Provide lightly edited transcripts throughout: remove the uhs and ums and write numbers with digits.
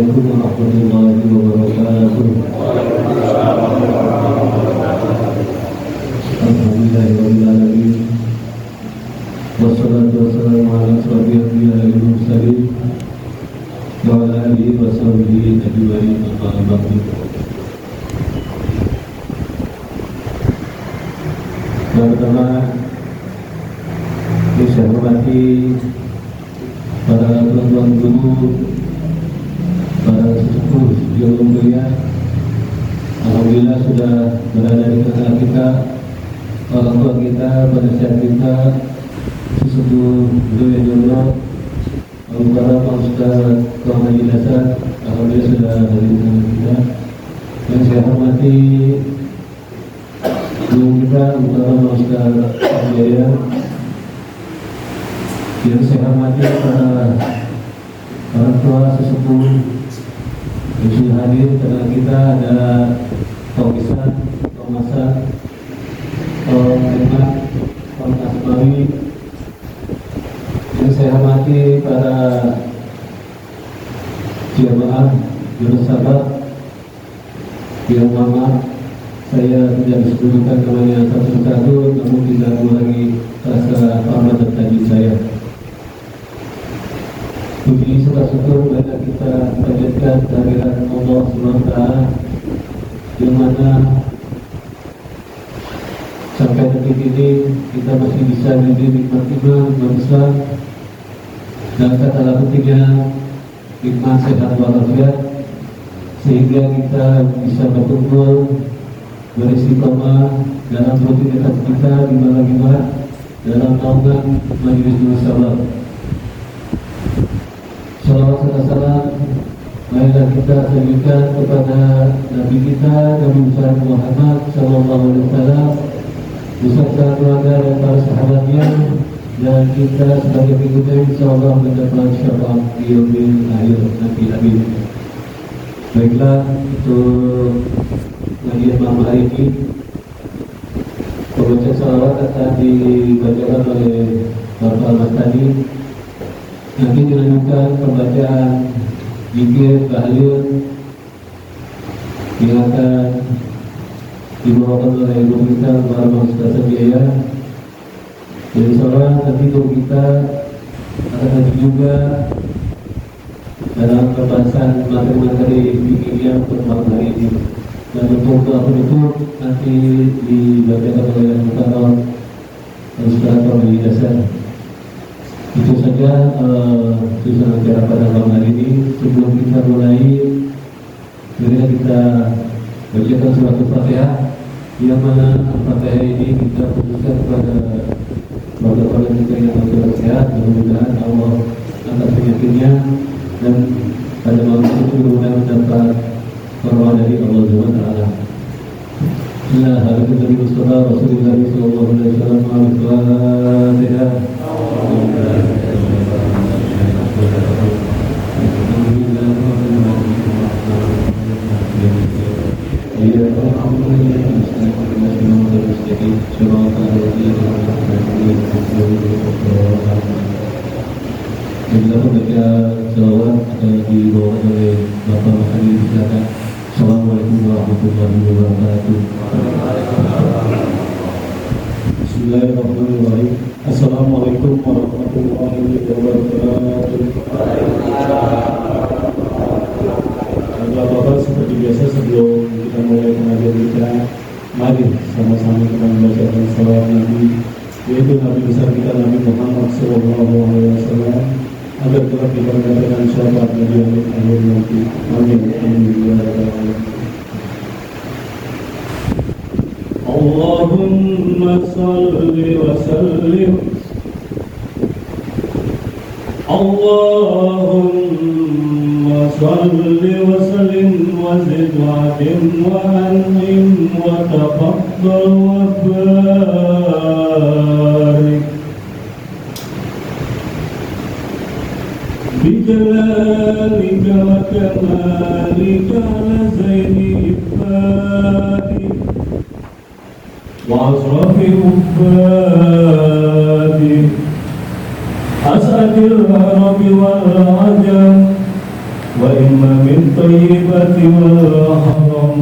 Assalamualaikum warahmatullahi wabarakatuh. Alhamdulillahirrahmanirrahim. Wassalatu wassalamu ala asyrafil anbiya'i wal mursalin wa ala alihi wa sahbihi ajma'in. Amma ba'du. Yang pertama, saya hormati para tuan-tuan guru, para sesepuh yang mulia. Alhamdulillah sudah berada di tengah kita, orang tua kita, penasihat kita, sesepuh beliau yang jodoh, para Ustaz Muhammad Hasan, alhamdulillah sudah hadir di tengah kita. Yang saya hormati guru kita, para Ustaz Jaya. Yang saya hormati para orang tua sesepuh yang sudah hadir di tengah kita, ada Pak Isan, Pak Masa, Pak Emak, Pak Asmawi. Yang saya hormati para jamaah jurusabat yang mama, saya tidak disebutkan namanya satu-satu, namun tidak mengurangi rasa hormat dan tajud saya. Puji serta syukur banyak kita panjatkan kehadiran Allah SWT, yang mana sampai detik ini kita masih bisa menjadi nikmat iman Islam, dan kata lakunya iman sehat walafiat, sehingga kita bisa berkumpul beristiqomah dalam rutinitas kita di malam dalam naungan majelis musyawarah. Salawat serta salam marilah kita sampaikan kepada Nabi kita Nabi Muhammad Sallallahu Alaihi Wasallam beserta keluarga dan para sahabatnya, dan kita sebagai pengikutnya insyaallah mendapat syafaat di yaumil akhir nanti. Amin. Baiklah, untuk kajian malam hari ini pembacaan salawat akan dibacakan oleh Bapak Ahmad tadi. Nanti dilanjutkan pembacaan zikir tahlil yang akan dibawakan oleh guru kita Bapak Ustaz Jaya. Jadi insyaallah nanti guru kita akan hadir juga dalam pembahasan materi-materi fikihnya untuk malam hari ini. Dan untuk doa penutup nanti dibacakan oleh Muhtaram Ustaz Muhammad Hasan. Itu saja susunan acara pada malam hari ini. Sebelum kita mulai, marilah kita bacakan surat Al-Fatihah, yang mana Al-Fatihah ini kita khususkan kepada keluarga kita yang bersehat sehat. Mudah-mudahan Allah angkat penyakitnya, dan pada malam itu mudah-mudahan mendapat pertolongan dari Allah Subhanahu wa taala. Alhamdulillah Mustafa Rasulullah sallallahu alaihi wasallam. Al-Fatihah. Kita membaca salawat akan dibawa oleh Bapak Makani Bisata. Assalamualaikum warahmatullahi wabarakatuh. Bismillahirrahmanirrahim. Assalamualaikum warahmatullahi wabarakatuh. Bapak-bapak, seperti biasa sebelum kita mulai pengajian kita, mari sama-sama kita membacakan salawat Nabi, yaitu Nabi besar kita Nabi Muhammad Sallallahu Alaihi Wasallam, agar telah diberkatikan syafaat Nabi akhir nanti. Amin. Amin. Allahumma salli wa sallim. Allahumma salli wa sallim wa zid wa adim wa an'im wa taqabbal wa barik بجلالك وكمالك على زين إفادك وأشرف عبادك أسعد العرب والعجم وإما من طيبات والحرام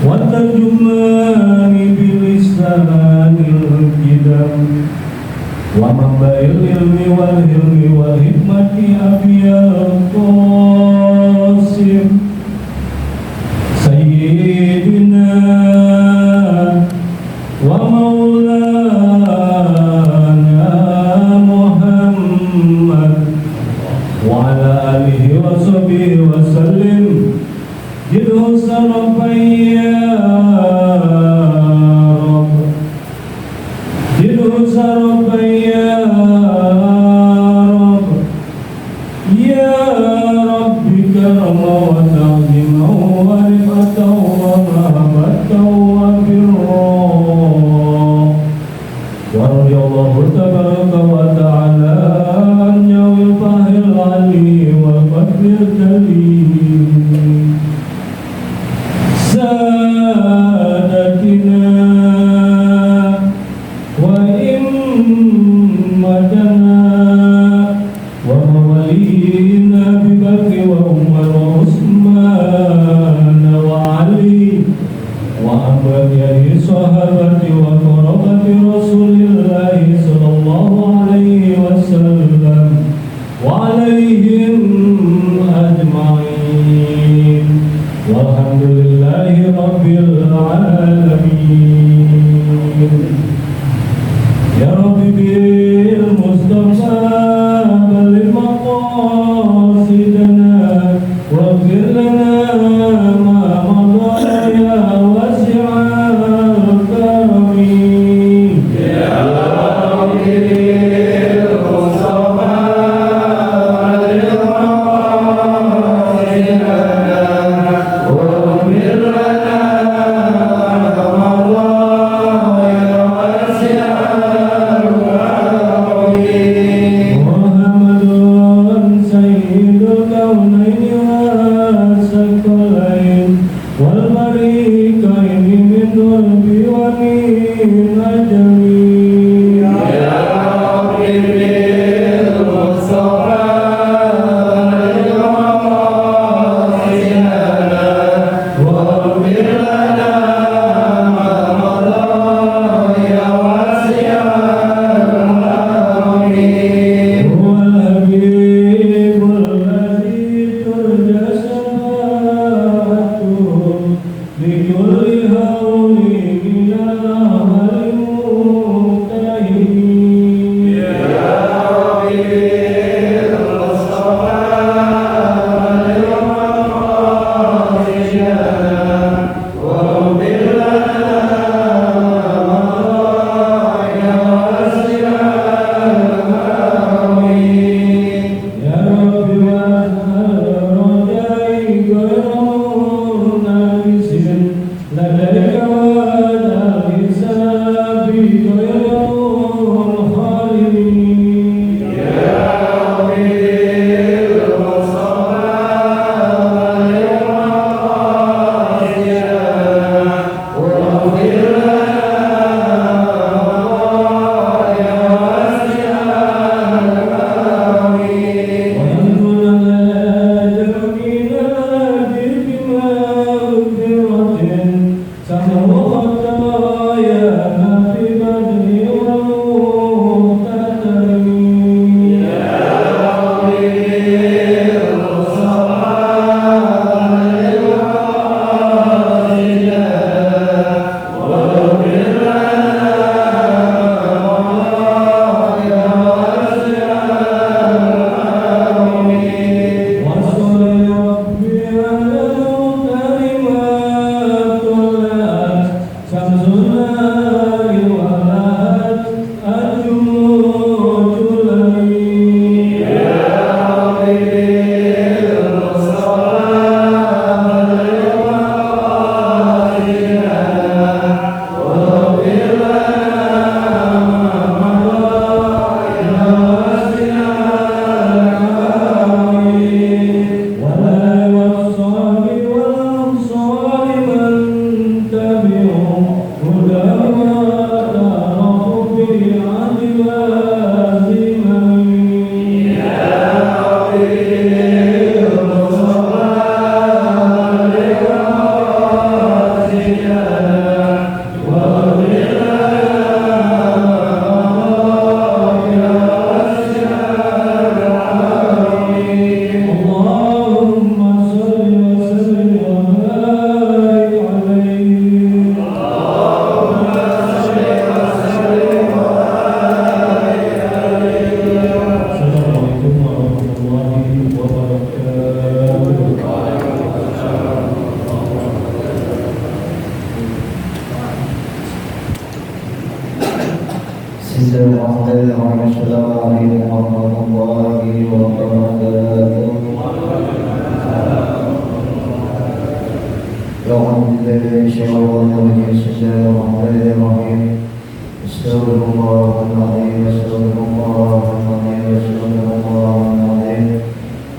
وترجمان بلسان الكتاب ومنبع العلم والهلم والحكمة أبي القاسم سيدنا ومولانا محمد وعلى آله وصحبه وسلم جده سرفا يا رب جده سرفا يا رب يا رب كرما وتعظيما ورفعة ومحبة وبرا ورضي الله تبارك وتعالى عن ذوي الفضل العلي والفضل الكريم سادتنا وإمتنا وموالينا ببكر وعمر وعثمان وعلي وأنبياء الصحابة وقرابة رسول الله صلى الله عليه وسلم وعليهم أجمعين والحمد لله رب العالمين يا رب بالمصطفى بلغ مقاصدنا واغفر لنا ما مضى يا واسع الكرم يا رب بالمصطفى بلغ مقاصدنا واغفر لنا ما مضى يا واسع محمد سيد الكونين والثقلين والفريقين من درب ومن أجمين يا رب بالمصطفى بلغ مقاصدنا واغفر لنا ما مضى يا واسع الكرم هو الحبيب الذي ترجى شفاعته لكل Bismillahirrahmanirrahim. Assalamualaikum warahmatullahi wabarakatuh. أعوذ بالله من الشيطان الرجيم. بسم الله الرحمن الرحيم. استغفر الله العظيم استغفر الله العظيم استغفر الله العظيم.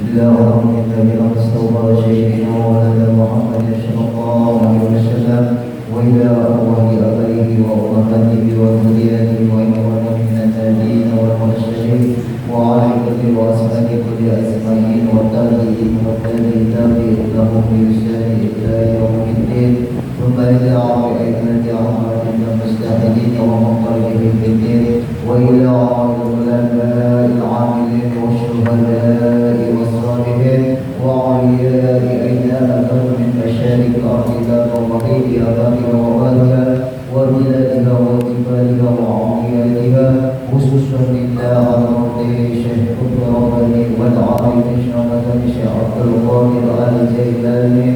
اللهم إنا بك نستغفر سيدنا مولانا محمد صلى الله عليه وسلم وإلى أرواح آبائه وأمهاته وذرياته وإخوانه من النبيين والمرسلين وعلى كل وأصحاب كل أجمعين والتابعين والتابعين لهم بإحسان إلى يوم الدين. ثم إلى أئمة أعمال المستهدين ومقربهم في الدين وإلى العلماء العاملين والشهداء والصالحين وأولياء أينما من مشارق الأرض ومغيب أبابها وبابها وبلادها وجبالها وعمياتها خصوصا لله على ربه شيخ الرباني والعارف شرف شيخ عبد القادر آل جيلاني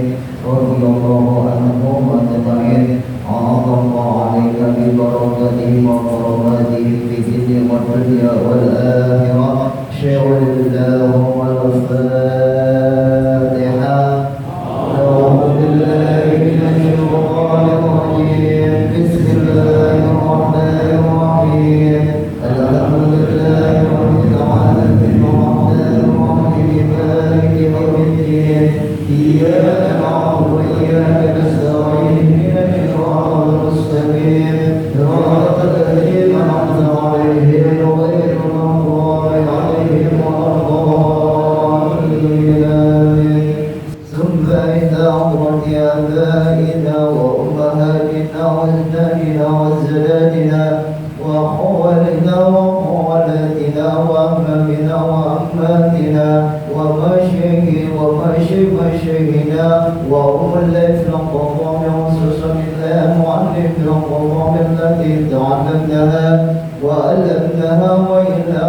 رضي الله عنهم أجمعين. عظم الله عليك ببركاتهم وكراماتهم في الدنيا والدنيا والآخرة. شيخ اللهم الفاتحة. أعوذ بالله من الشيطان الرجيم. بسم الله الرحمن الرحيم. الحمد لله رب العالمين الرحمن الرحيم مالك يوم الدين. إياك نعبد وإياك نستعين اهدنا الصراط المستقيم صراط الذين أنعمت عليهم غير المغضوب عليهم ولا الضالين. ثم إن أمرت آبائنا وأمهاتنا وأجدادنا وأزواجنا وأخوالنا وأخواتنا وأمامنا وأماتنا ومشيخنا وأم التي القضاء وخصوصا الله معلم القضاء التي تعلمناها وألمناها وإلى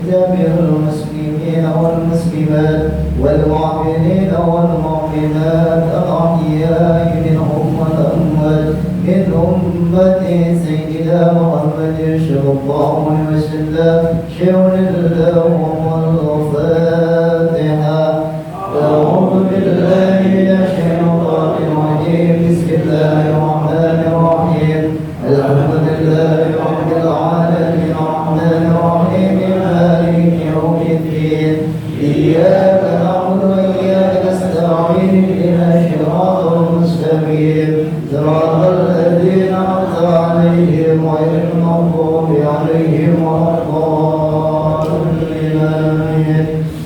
جميع المسلمين والمسلمات والمؤمنين والمؤمنات الأحياء منهم والأموات من أمة سيدنا محمد صلى الله عليه وسلم. شر اللهم الفاتحة. أعوذ بالله من الشيطان الرجيم. بسم الله الرحمن الرحيم. الحمد لله رب العالمين الرحمن الرحيم مالك يوم الدين. إياك نعبد وإياك نستعين اهدنا الصراط المستقيم صراط الذين أنعمت عليهم غير المغضوب عليهم ولا الضالين.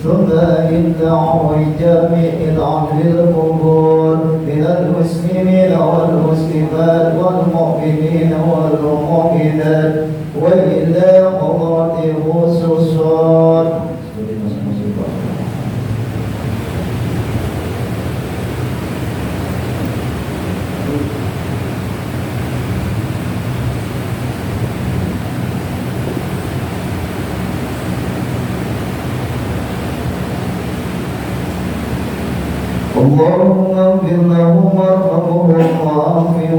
ثم إن جميع العمل القبور من المسلمين والمسلمات والمؤمنين والمؤمنات وإلى حضرة خصوصات. اللهم اغفر لهم وارحمهم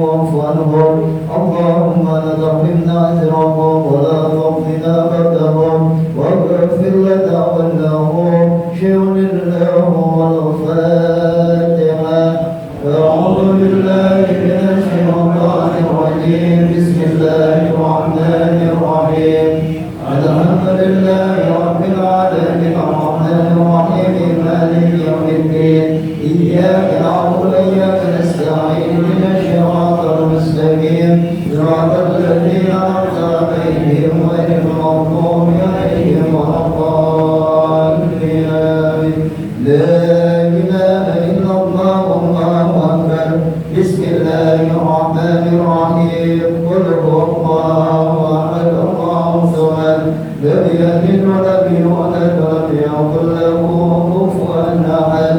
واعف عنهم. اللهم لا تحرمنا اجرهم ولا تقضنا بدهم واغفر لنا ولهم. شر اللهم الفاتحة. أعوذ بالله من الشيطان الرجيم. بسم الله الرحمن الرحيم. الحمد لله رب العالمين الرحمن الرحيم مالك يوم الدين. إياك نعبد وإياك نستعين اهدنا الصراط المستقيم صراط الذين أنعمت عليهم غير المغضوب عليهم ولا الضالين. لا إله إلا الله والله أكبر. بسم الله الرحمن الرحيم. قل هو الله أحد الله الصمد لم يلد ولم يولد ولم يكن له كفوا أحد.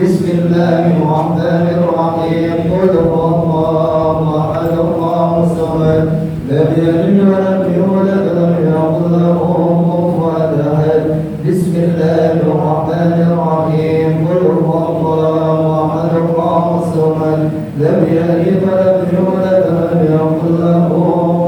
بسم الله الرحمن الرحيم. قل هو الله أحد الله الصمد لم يلد ولم يولد ولم يكن له كفوا أحد. بسم الله الرحمن الرحيم. قل هو الله أحد الله الصمد لم يلد ولم يولد ولم يكن له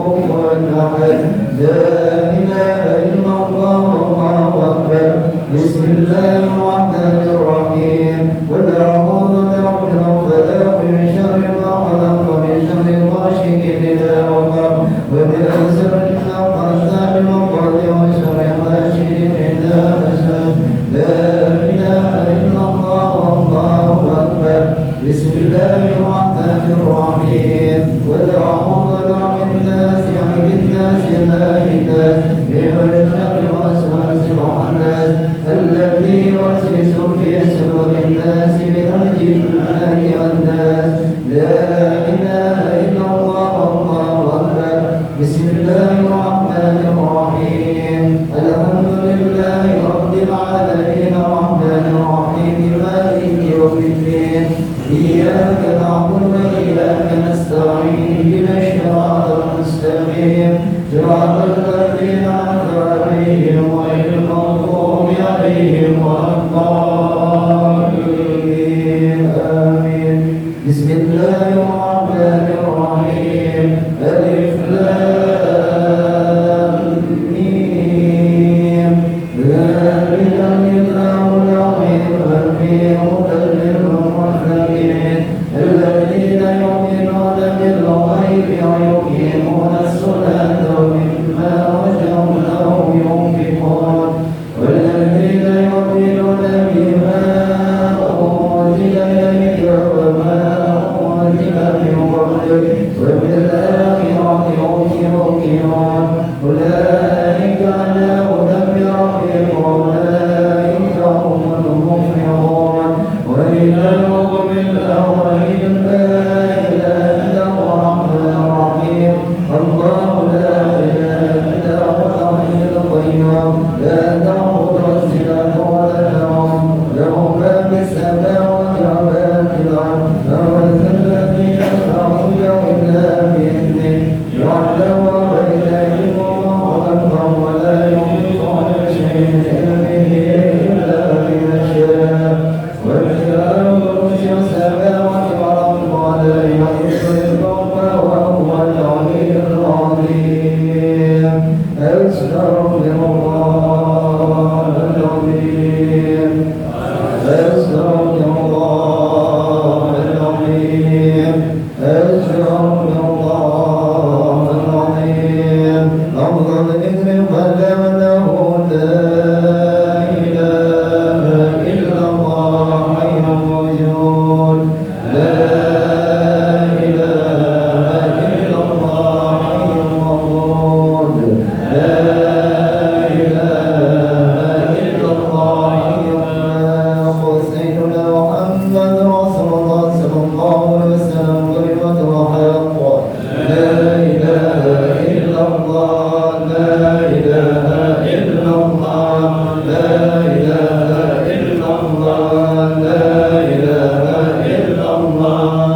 كفوا أحد. لا إله إلا الله والله أكبر بسم الله الرحمن الرحيم قل أعوذ برب الفلق من شر ما خلق ومن شر غاشق إذا وقب ومن شر النفاثات في العقد ومن شر حاسد إذا حسد لا إله إلا الله والله أكبر بسم الله الرحمن الرحيم قل أعوذ برب الناس ملك الناس إله الناس من الشر والوسواس الخناس الذي يوسوس في صدور الناس من الجنة والناس لا إله إلا الله والله أكبر بسم الله الرحمن الرحيم الحمد لله رب العالمين الرحمن الرحيم مالك يوم الدين إياك نعبد وإياك نستعين اهدنا الصراط المستقيم صراط الذين أنعمت عليهم غير المغضوب عليهم ولا الضالين آمين بسم الله الرحمن الرحيم ألف لام ميم ذلك الكتاب لا ريب فيه هدى للمتقين الذين يؤمنون بالغيب ويقيمون الصلاة ومما رزقناهم ينفقون والذين يؤمنون بما أنزل إليك وما أنزل من قبلك وبالآخرة هم يوقنون أولئك على هدى من ربهم وأولئك هم المفلحون وإله بالأولين لا إله إلا هو الرحمن الرحيم الله لا إله إلا هو الحي القيوم لا تأخذه سنة ولا نوم له ما في السماوات وما في الأرض من الذي يشفع إلا بإذنه يعلم بين أيديهم وخلفهم ولا يحيطون بشيء من علمه إلا بما شاء وسع كرسي السماوات والأرض ولا يحيط القوم وهو العلي العظيم أستغفر الله العظيم أستغفر الله العظيم أستغفر الله العظيم أفضل ذكر قدمته لا إله إلا الله حي الوجود لا إله إلا الله حي الوجود لا إله إلا الله حي الوجود سيدنا محمد رسول الله صلى الله عليه وسلم كلمة الحق لا إله إلا الله لا إله إلا الله لا إله إلا الله لا إله إلا الله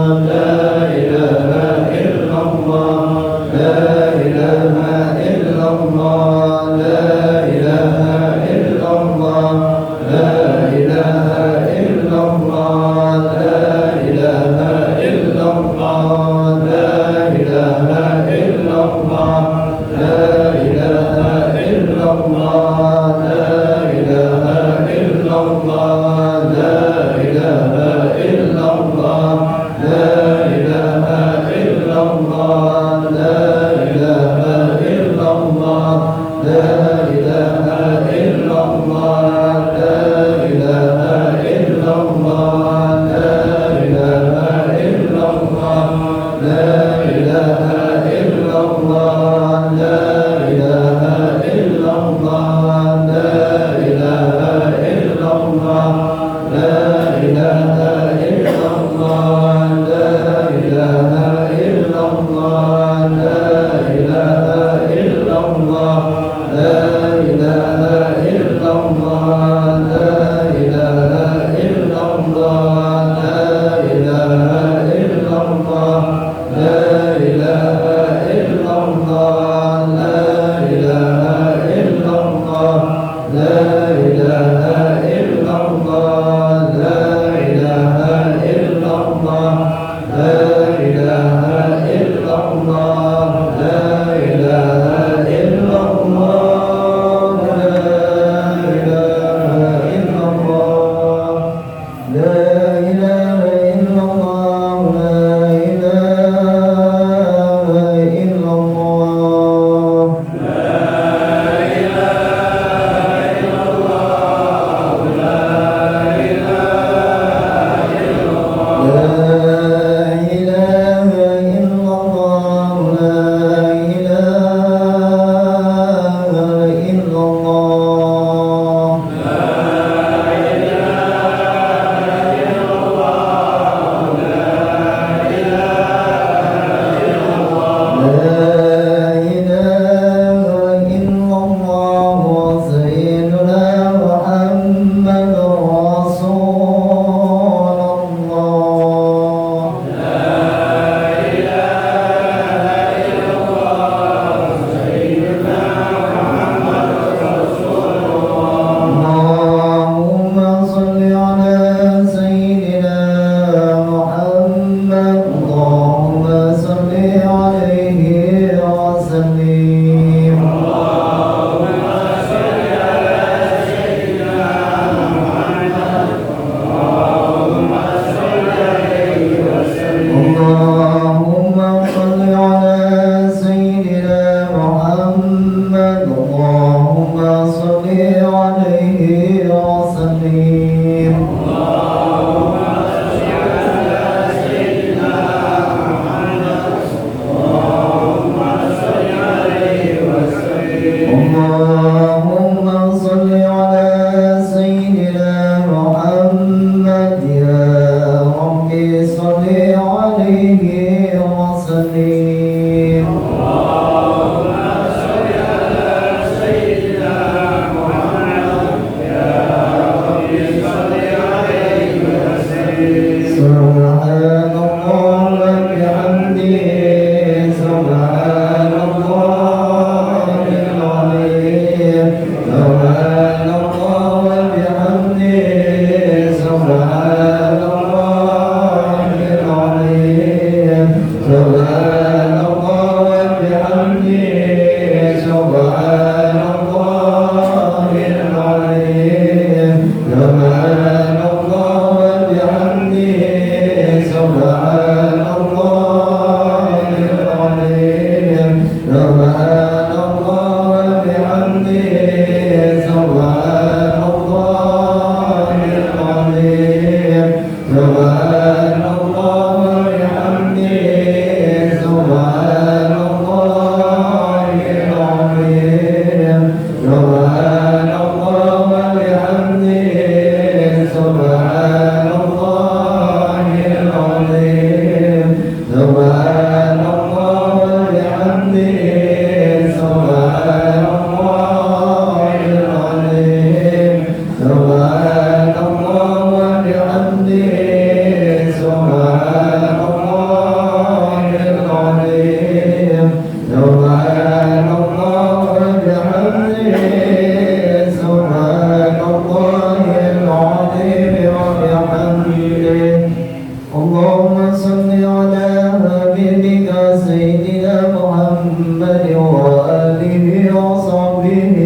اللهم صل على حبيبك سيدنا محمد وآله وصحبه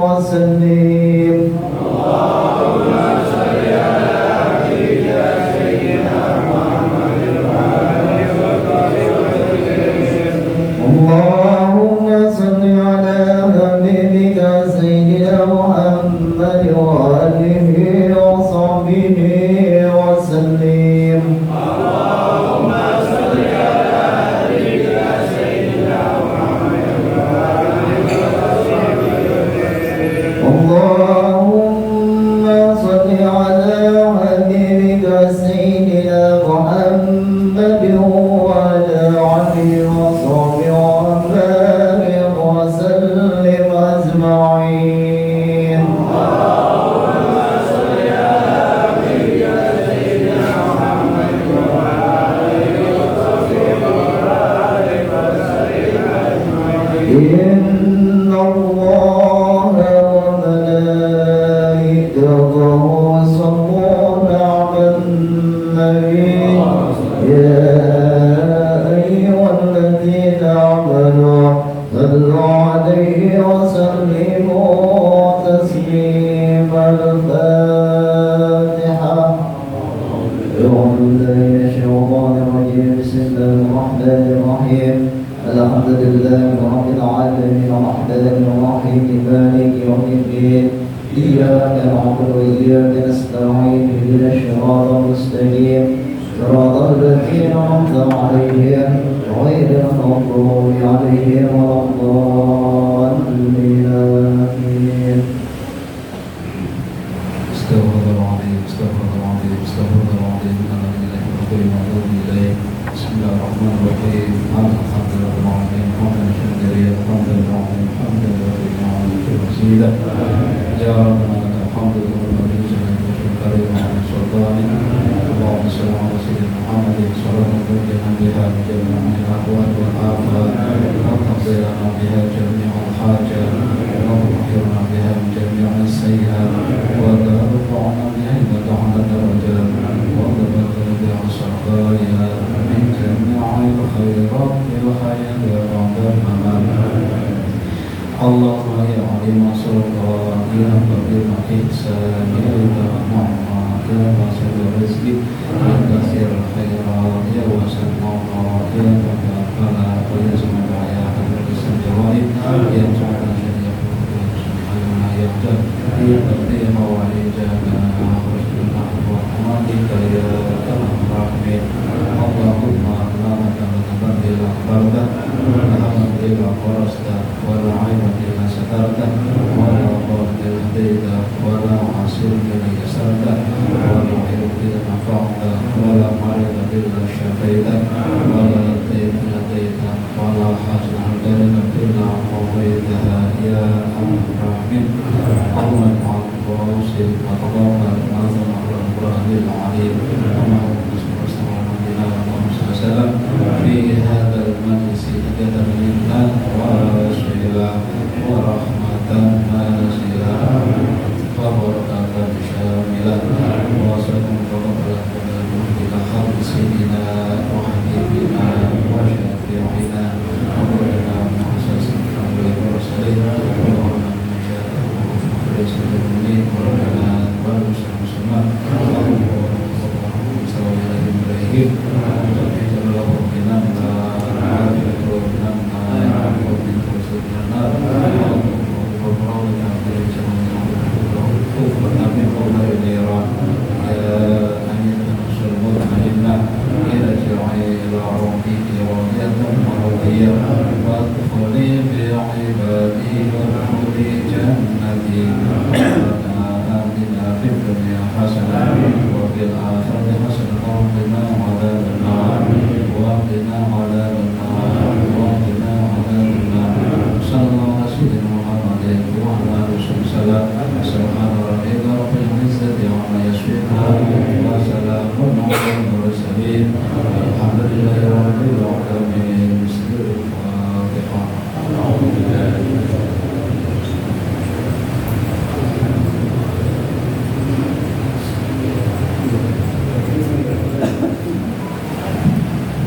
وسلم. اللهم صل على حبيبك سيدنا محمد وآله وصحبه وسلم. اللهم صل على حبيبك سيدنا محمد وآله وصحبه وسلم. اللهم صل على حبيبك سيدنا محمد وآله وصحبه وسلم. اللهم صل على حبيبك سيدنا محمد وعلى آله وصحبه وبارك وسلم أجمعين. اللهم صل على حبيبك سيدنا محمد وعلى آله وصحبه وبارك وسلم أجمعين. إن الله وملائكته يصلون على النبي يا أيها الذين آمنوا صلوا عليه وسلموا تسليما. الفاتحة. أعوذ بالله من الشيطان الرجيم. بسم الله الرحمن الرحيم. الحمد لله رب العالمين الرحمن الرحيم مالك يوم الدين. إياك نعبد وإياك نستعين اهدنا الصراط المستقيم صراط الذين أنعمت عليهم غير المغضوب عليهم ولا الضالين. آمين. Astagfirullahaladzim, astagfirullahaladzim, astagfirullahaladzim. Alhamdulillahirrahmanirrahim. Bismillahirrahmanirrahim. Alhamdulillahirrahmanirrahim. Alhamdulillahirrahmanirrahim. Alhamdulillahirrahmanirrahim. Ya Rabbana Allahumma salli ala sayyidina Muhammadin sallallahu alaihi wa sallam biha al-ahwal wal afat wa taqdirana biha jami'al hajat wa tuhirna biha jami'al sayyi'at wa tarfa'na biha ila a'la darajat wa tabaddal biha saraya min jami'il khairat ila khairat ya rabbal alamin. Allahumma ya alim as-sultan ya qadir ihsan ya rahman ya basir rizqi ya kasir khairat ya wasan mawla ya fala ya semua ya hadir sejawari ya jannah ya subhana ya jannah ya qadima wa ijana rasulullah wa rahmatika ya rahmin. Allahumma la tabaddil barda alhamdulillah warasta wala aiba illa satarta wala qadil hadaita wala asir illa yasarta wala hirfi nafa'ta wala marida illa syafaita wala tayyib hadaita wala hajna hadana illa qawwaitaha ya rahmin. Allahumma ma'al-fawsil wa taqabbal nazam al-Qur'anil alim Salam fi hadzal majlis hidayatan lillah wa rasulilah wa rahmatan nasilah wa barakatan syamilah wa sallallahu ala sayyidina wa habibina wa syafi'ina wa qulna muhasasin wa mursalin wa muslimin wa muslimat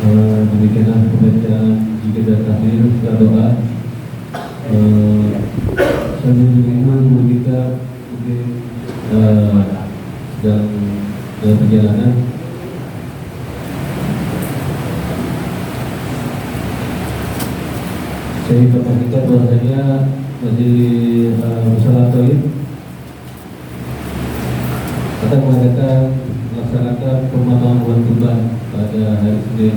Demikianlah pembacaan zikir dan tahmid serta doa. Sambil menunggu kita mungkin sedang dalam perjalanan. Saya informasikan bahwasanya masih Musyawarah Toib akan melaksanakan pemakaman bulan kurban pada hari Senin.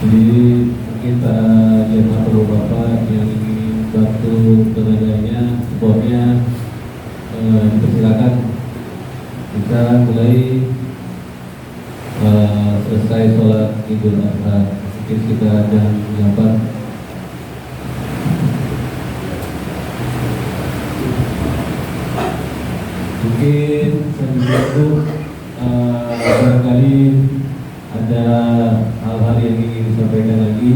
Jadi mungkin para jemaah atau bapak yang ingin bantu tenaganya, supportnya, dipersilakan. Kita mulai selesai sholat Idul Adha mungkin sekitar jam 8. Mungkin sebelum itu barangkali ada hal-hal yang ingin disampaikan lagi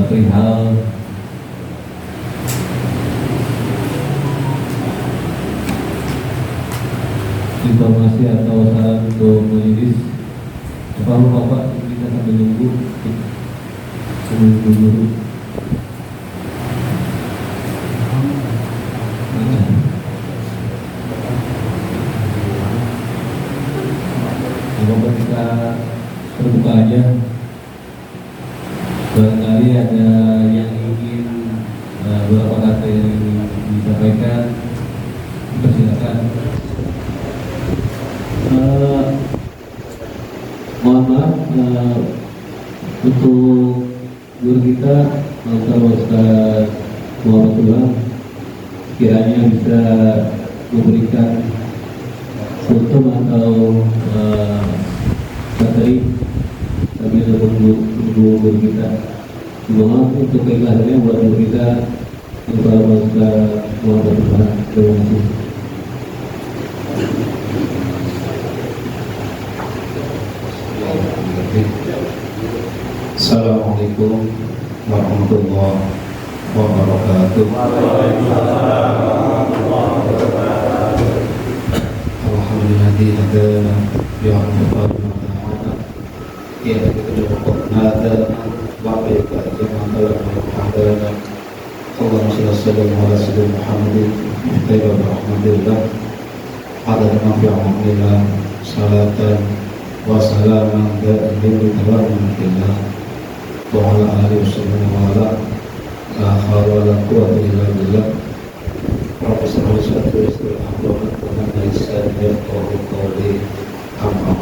perihal informasi atau saran untuk majelis. Kalau bapak kita sambil nunggu dulu. Bapak kita terbuka aja. Barangkali ada yang ingin beberapa kata yang ingin disampaikan, persilakan. Mohon maaf untuk guru kita kalau Ustaz Muhammadullah kiranya bisa memberikan foto atau materi sambil menunggu guru kita. Mohon untuk keikhlasannya buat guru kita kepada Ustaz Muhammadullah. Terima kasih. Assalamualaikum warahmatullahi wabarakatuh. Alhamdulillah hadana bi'ahmadihi ya ada wa'alaika jama'ala hadana Allahumma salli ala sayyidina Muhammadin tayyib rahmatillah adad ma fi amrillah salatan wa salaman da'im tabarrukatillah wa ala alihi wa ala la hawla wa la quwwata illa billah. Profesor Satu Abdul Rahman Aisyah dan Qawli Amma.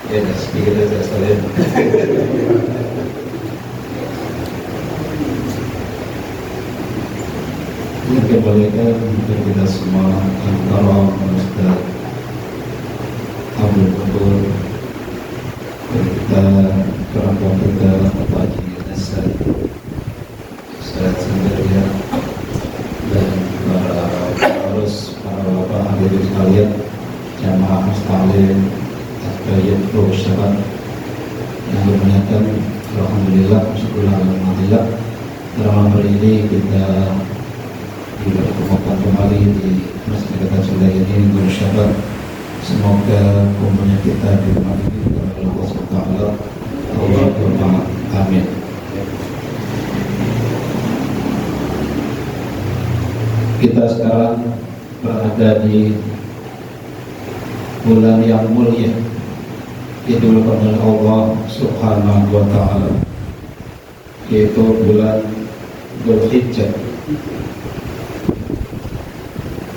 Ya, sedikit saja sekalian. Ini kebalikan untuk kita semua antara Ustaz Abdul Qadir dan kita kerangka kita Pak Haji Nasir Ustaz Sandaria dan para bapak hadirin sekalian, jamaah muslim Kajian Profesional yang berniatan, alhamdulillah, syukurlah, alhamdulillah. Dalam hari ini kita dipertemukan kembali di Masjid Al-Sudah ini bersyabat. Semoga umumnya kita di rumah ini kepada Allah SWT. Allahumma amin. Kita sekarang berada di bulan yang mulia, didulukan oleh Allah Subhanahu wa Ta'ala, yaitu bulan Dzulhijjah.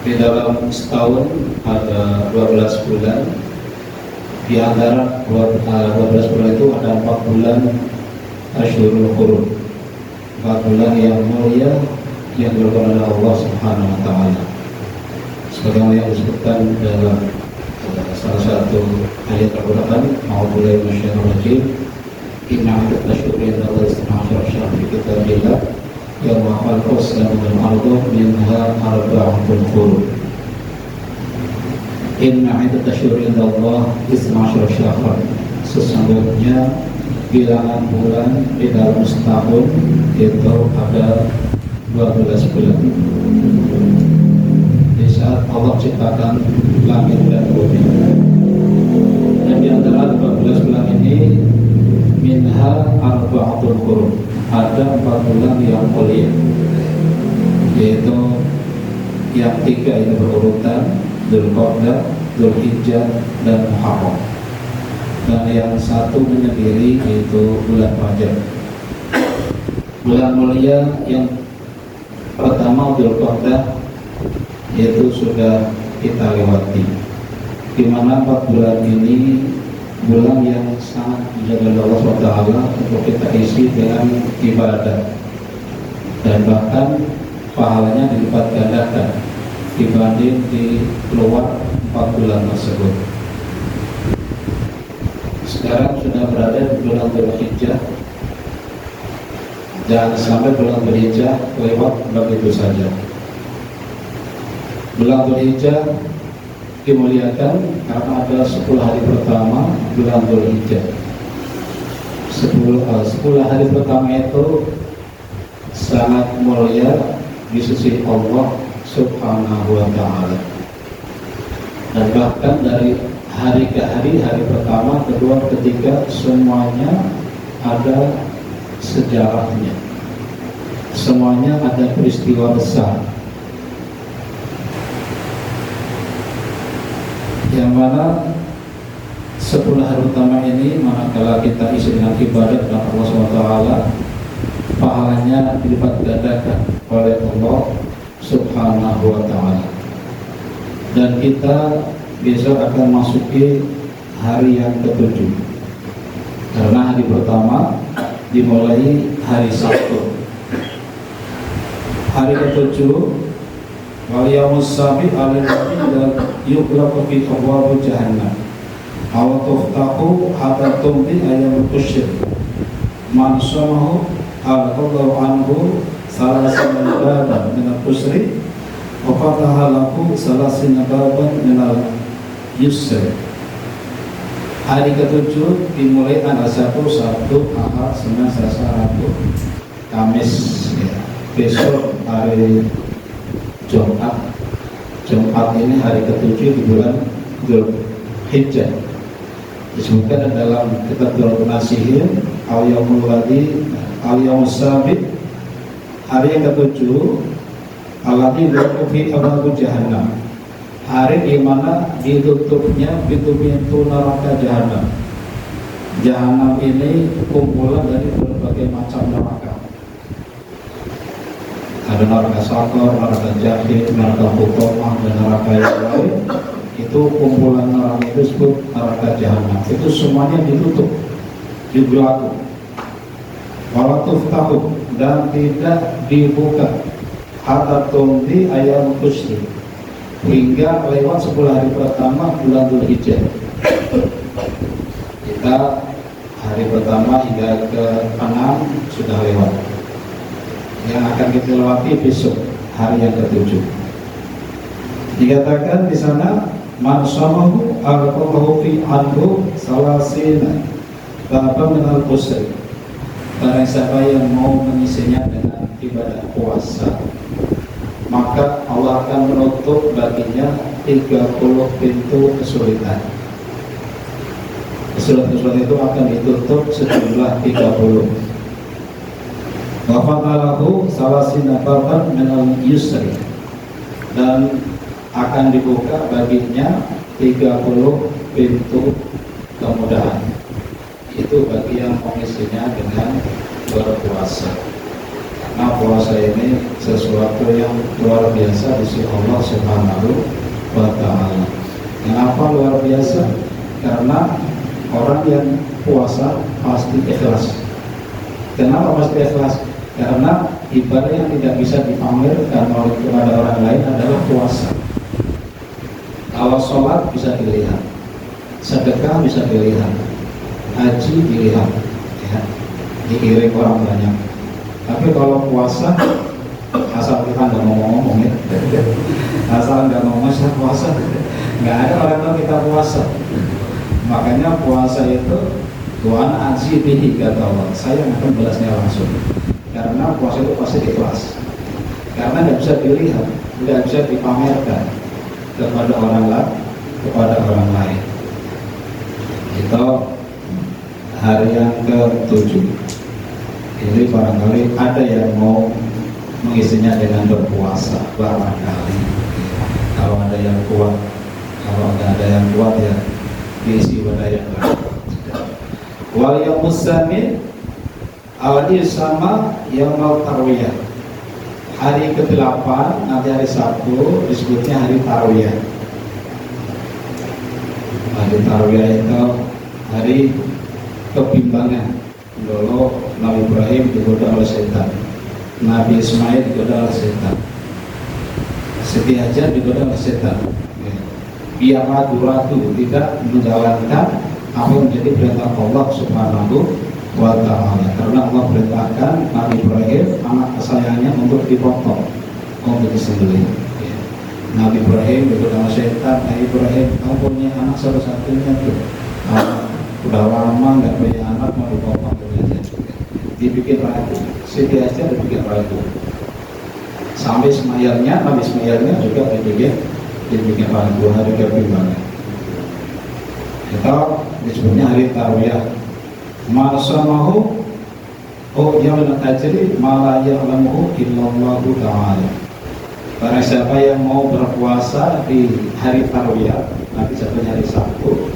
Di dalam setahun ada 12 bulan. Di antara 12 bulan itu ada 4 bulan Asyhurul Hurum, 4 bulan yang mulia yang didulukan oleh Allah Subhanahu wa Ta'ala, sebagaimana yang disebutkan dalam salah satu ayat Al-Quran, A'udzubillahi minasyaitonir rajim, Inna tasyukur Allah Subhanahu fi kitabillah yawma khalaqas samawati wal arda minha arba'atun hurum. Inna tasyukur Allah ismasyur syahar. Sesungguhnya bilangan bulan di dalam setahun itu ada 12 bulan. Di saat Allah ciptakan langit dan bumi, dan di antara 12 bulan ini minha arba'atul hurum, ada 4 bulan yang mulia, yaitu yang 3 itu berurutan Dzulqa'dah, Dzulhijjah, dan Muharram, dan yang 1 menyendiri yaitu bulan Rajab. Bulan mulia yang pertama Dzulqa'dah itu sudah kita lewati, di mana 4 bulan ini bulan yang sangat dijaga Allah SWT untuk kita isi dengan ibadah, dan bahkan pahalanya dilipat gandakan dibanding di luar 4 bulan tersebut. Sekarang sudah berada di bulan Dzulhijjah. Jangan sampai bulan Dzulhijjah lewat begitu saja. Bulan Dzulhijjah dimuliakan karena ada 10 hari pertama bulan Dzulhijjah. 10 hari pertama itu sangat mulia di sisi Allah Subhanahu wa ta'ala. Dan bahkan dari hari ke hari pertama, kedua, ketiga, semuanya ada sejarahnya, semuanya ada peristiwa besar, yang mana 10 hari pertama ini manakala kita isi dengan ibadah kepada Allah SWT, pahalanya dilipat gandakan oleh Allah Subhanahu wa ta'ala. Dan kita besok akan masuki hari yang ke-7, karena hari pertama dimulai hari Sabtu. Hari ke-7 wal yaumus sabi alladzi yughlaqu fi abwaab jahannam aw tuftahu hatta tumdi ayyam al-qushr man samahu al-qadru anhu salasina baban min al-qusri wa fataha lahu salasina baban min al-yusri. Hari ke-7 dimulai tanggal 1, Sabtu, Ahad, Senin, Selasa, Rabu, Kamis, ya. Besok hari Jumat. Jumat ini hari ke-7 di bulan Dzulhijjah. Disebutkan dalam kitab Dzulhijjah Nasihir al-yaumus sabit, hari yang ke-7 alladzi yughlaqu fi abwaab jahannam, hari di mana ditutupnya pintu-pintu neraka jahanam. Jahanam ini kumpulan dari berbagai macam neraka. Ada neraka Sakor, neraka Jahim, neraka Hutomah, dan neraka yang lain. Itu kumpulan neraka itu disebut neraka jahanam. Itu semuanya ditutup, digelaku, walatuftahu, dan tidak dibuka, hatta tumdi ayyam qusri, hingga lewat 10 hari pertama bulan Dzulhijjah. Kita hari pertama hingga ke-6 sudah lewat. Yang akan kita lewati besok hari yang ke-7. Dikatakan di sana man samahu al-qadhu fi anhu salasina baban min al-qusri. Barang siapa yang mau mengisinya dengan ibadah puasa, maka Allah akan menutup baginya 30 pintu kesulitan. Kesulitan itu akan ditutup sejumlah 30. Wa fatalahu salasina baban min al-yusri, dan akan dibuka baginya 30 pintu kemudahan. Itu bagi yang mengisinya dengan berpuasa. Nah, puasa ini sesuatu yang luar biasa di sisi Allah Subhanahu wa ta'ala. Kenapa luar biasa? Karena orang yang puasa pasti ikhlas. Kenapa pasti ikhlas? Karena ibadah yang tidak bisa dipamerkan oleh kepada orang lain adalah puasa. Kalau sholat bisa dilihat, sedekah bisa dilihat, haji dilihat, ya, diiring orang banyak. Tapi kalau puasa, asal kita nggak ngomong-ngomong ya, asal nggak ngomong saya puasa, nggak ada orang tahu kita puasa. Makanya puasa itu Tuhan azibihi kata Allah, saya akan balasnya langsung. Karena puasa itu pasti ikhlas. Karena nggak bisa dilihat, nggak bisa dipamerkan kepada orang lain. Itu hari yang ke-7. Ini barangkali ada yang mau mengisinya dengan berpuasa barangkali. Kalau ada yang kuat, kalau nggak ada yang kuat ya diisi pada yang lain. Wal yaumus samin awalnya sama yaumul tarwiyah. Hari ke-8 nanti hari Sabtu disebutnya hari tarwiyah. Hari tarwiyah itu hari kebimbangan. Dulu Nabi Ibrahim digoda oleh setan, Nabi Ismail digoda oleh setan, Siti Hajar digoda oleh setan. Biar ratu-ratu tidak menjalankan apa yang menjadi perintah Allah Subhanahu wa ta'ala. Karena Allah perintahkan Nabi Ibrahim, anak kesayangannya, untuk dipotong, untuk disembelih. Nabi Ibrahim digoda oleh setan, Nabi Ibrahim, kamu punya anak satu-satunya tuh, udah lama nggak punya anak, mau dipotong aja. Dibikin ragu, Siti Hajar dibikin ragu. Sampai Ismailnya, Nabi Ismailnya juga dibikin ragu hari kebimbangan. Itu disebutnya hari tarwiyah. Ma'asamahu yaumul ajri ma la ya'lamuhu illallahu ta'ala. Barang siapa yang mau berpuasa di hari tarwiyah, nanti jatuhnya hari Sabtu,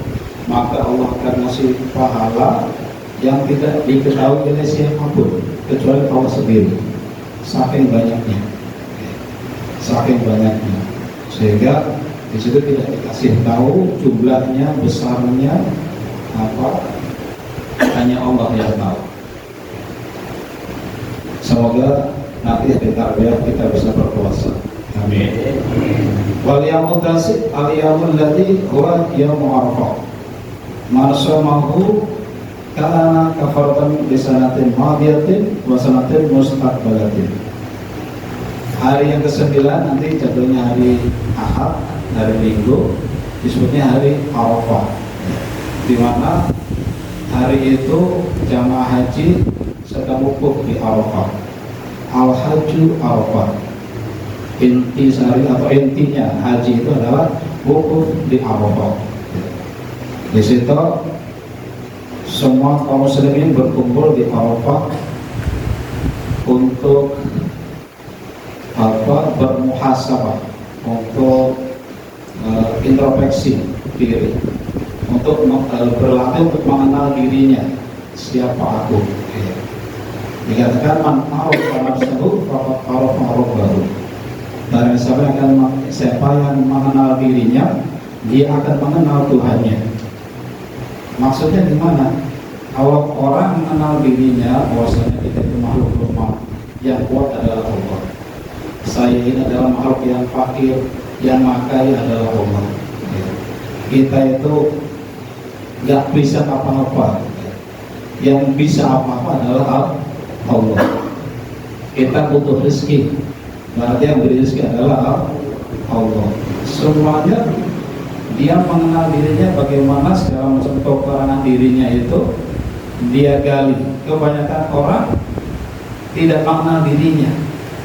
maka Allah akan ngasih pahala yang tidak diketahui oleh siapapun kecuali Allah sendiri. Saking banyaknya, sehingga di situ tidak dikasih tahu jumlahnya, besarnya apa, hanya Allah yang tahu. Semoga nanti hari tarwiyah kita bisa berpuasa. Amin. Wal yaumul tasi' al yaumul ladzi huwa yaumul arafah. Man shamahu kana kafaratan li sanatin madiyatin wa sanatin mustaqbalatin. Hari yang ke-9 nanti jatuhnya hari Ahad, hari Minggu, disebutnya hari Arafah. Di mana hari itu jamaah haji sedang wukuf di Arafah. Al-Hajju Arafah. Intinya haji itu adalah wukuf di Arafah. Di situ semua kaum muslimin berkumpul di Arafah untuk bermuhasabah, untuk introspeksi diri, untuk berlatih untuk mengenal dirinya, siapa aku. Dikatakan man arafa nafsahu faqad arafa rabbahu. Barang siapa yang mengenal dirinya, dia akan mengenal Tuhannya. Maksudnya gimana? Kalau orang mengenal dirinya, bahwasanya kita itu makhluk lemah, yang kuat adalah Allah. Saya ini adalah makhluk yang fakir, yang makai adalah Allah. Kita itu nggak bisa apa-apa, yang bisa apa-apa adalah Allah. Kita butuh rezeki, berarti yang beri rezeki adalah Allah. Semuanya dia mengenal dirinya bagaimana segala macam kekurangan dirinya itu dia gali. Kebanyakan orang tidak mengenal dirinya,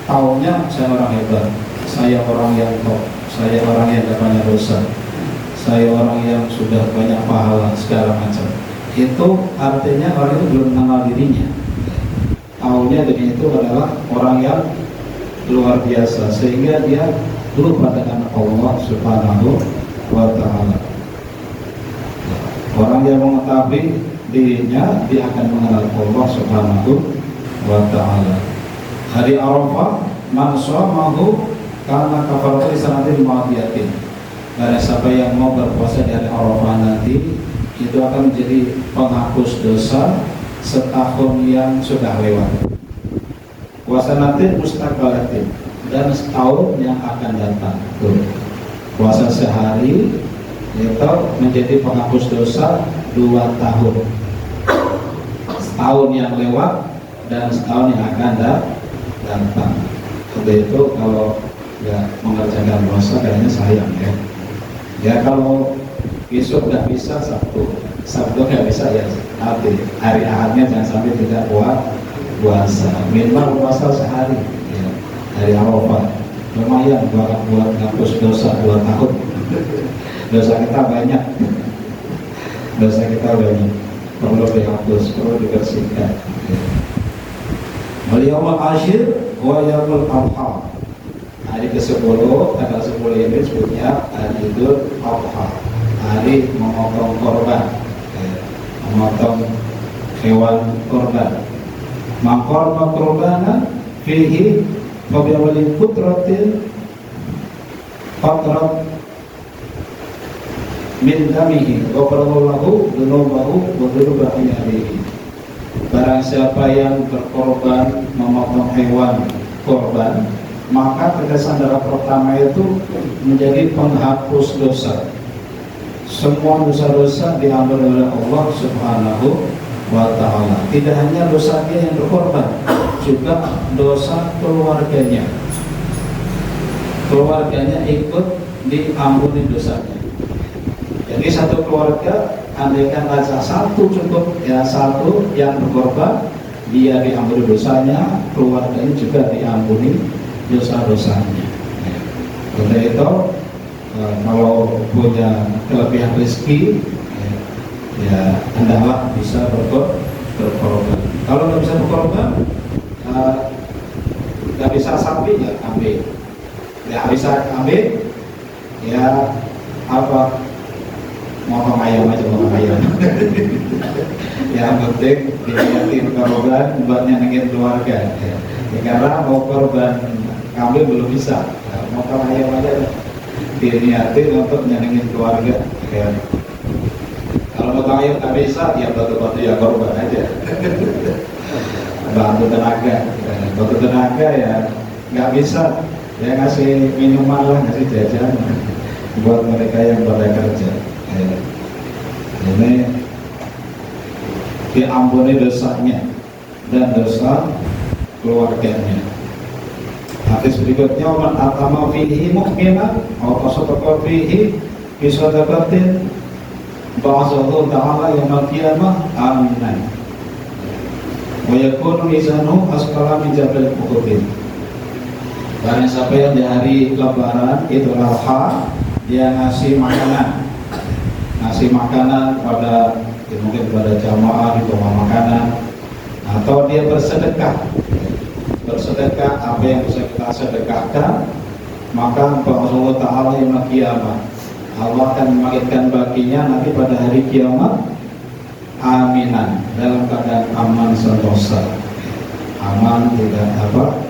taunya saya orang hebat, saya orang yang top, saya orang yang tidak banyak dosa, saya orang yang sudah banyak pahala segala macam. Itu artinya orang itu belum mengenal dirinya. Taunya dirinya itu adalah orang yang luar biasa, sehingga dia lupa dengan Allah Subhanahu wa ta'ala. Orang yang mengetahui dirinya, dia akan mengenal Allah Subhanahu wa ta'ala. Hari Arafah, man shamahu kana kafaratan sanatin madiyatin. Barang siapa yang mau berpuasa di hari Arafah nanti, itu akan menjadi penghapus dosa setahun yang sudah lewat. Wasanatin mustaqbalatin, dan setahun yang akan datang. Puasa sehari itu menjadi penghapus dosa 2 tahun. setahun yang lewat dan setahun yang akan datang. Seperti itu kalau nggak mengerjakan puasa kayaknya sayang ya. Ya kalau besok nggak bisa Sabtu nggak bisa ya nanti hari Ahadnya jangan sampai tidak puasa. Minimal puasa sehari ya, hari Arafah lumayan buat ngapus dosa 2 tahun. Dosa kita banyak, perlu dihapus, perlu dibersihkan. Yaumul Ashir wa Yaumul Adha. Hari ke-10, tanggal 10 ini disebutnya hari Idul Adha, hari memotong korban, memotong hewan korban. Maqam qurbana fihi fa bi awali putratil fatrat min damihi wa qarallahu dunubahu wa dunubahi alihi. Barang siapa yang berkorban memotong hewan korban, maka tetesan darah pertama itu menjadi penghapus dosa. Semua dosa-dosa diampuni oleh Allah Subhanahu wa ta'ala. Tidak hanya dosa dia yang berkorban, juga dosa keluarganya. Keluarganya ikut diampuni dosanya. Jadi satu keluarga, andaikan saja satu cukup, ya satu yang berkorban, dia diampuni dosanya, keluarganya juga diampuni dosa-dosanya. Oleh itu, kalau punya kelebihan rezeki, ya hendaklah bisa berkorban. Kalau nggak bisa berkorban, nggak bisa sapi ya kambing. Ya bisa kambing, ya apa? Motong ayam aja, motong ayam. Yang penting diniatin korban buat nyenengin keluarga. Ya, karena mau korban kambing belum bisa, motong ayam aja diniatin untuk nyenengin keluarga. Ya. Kalau motong ayam nggak bisa, ya bantu-bantu ya korban aja. Bantu tenaga ya nggak bisa, ya ngasih minuman lah, ngasih jajan buat mereka yang pada kerja. Ini diampuni dosanya dan dosa keluarganya. Hadis berikutnya, man atama fihi mu'minan aw tasaddaqa fihi bi sadaqatin ba'athahu ta'ala yaumil qiyamah aminan wa yakunu mizanu asqala min jabal Uhud. Barang siapa yang di hari Lebaran Idul Adha dia ngasih makanan pada mungkin pada jamaah di rumah makanan, atau dia bersedekah apa yang bisa kita sedekahkan, maka Allah Ta'ala yang kiamat Allah akan membangkitkan baginya nanti pada hari kiamat aminan, dalam keadaan aman sentosa. Aman tidak apa,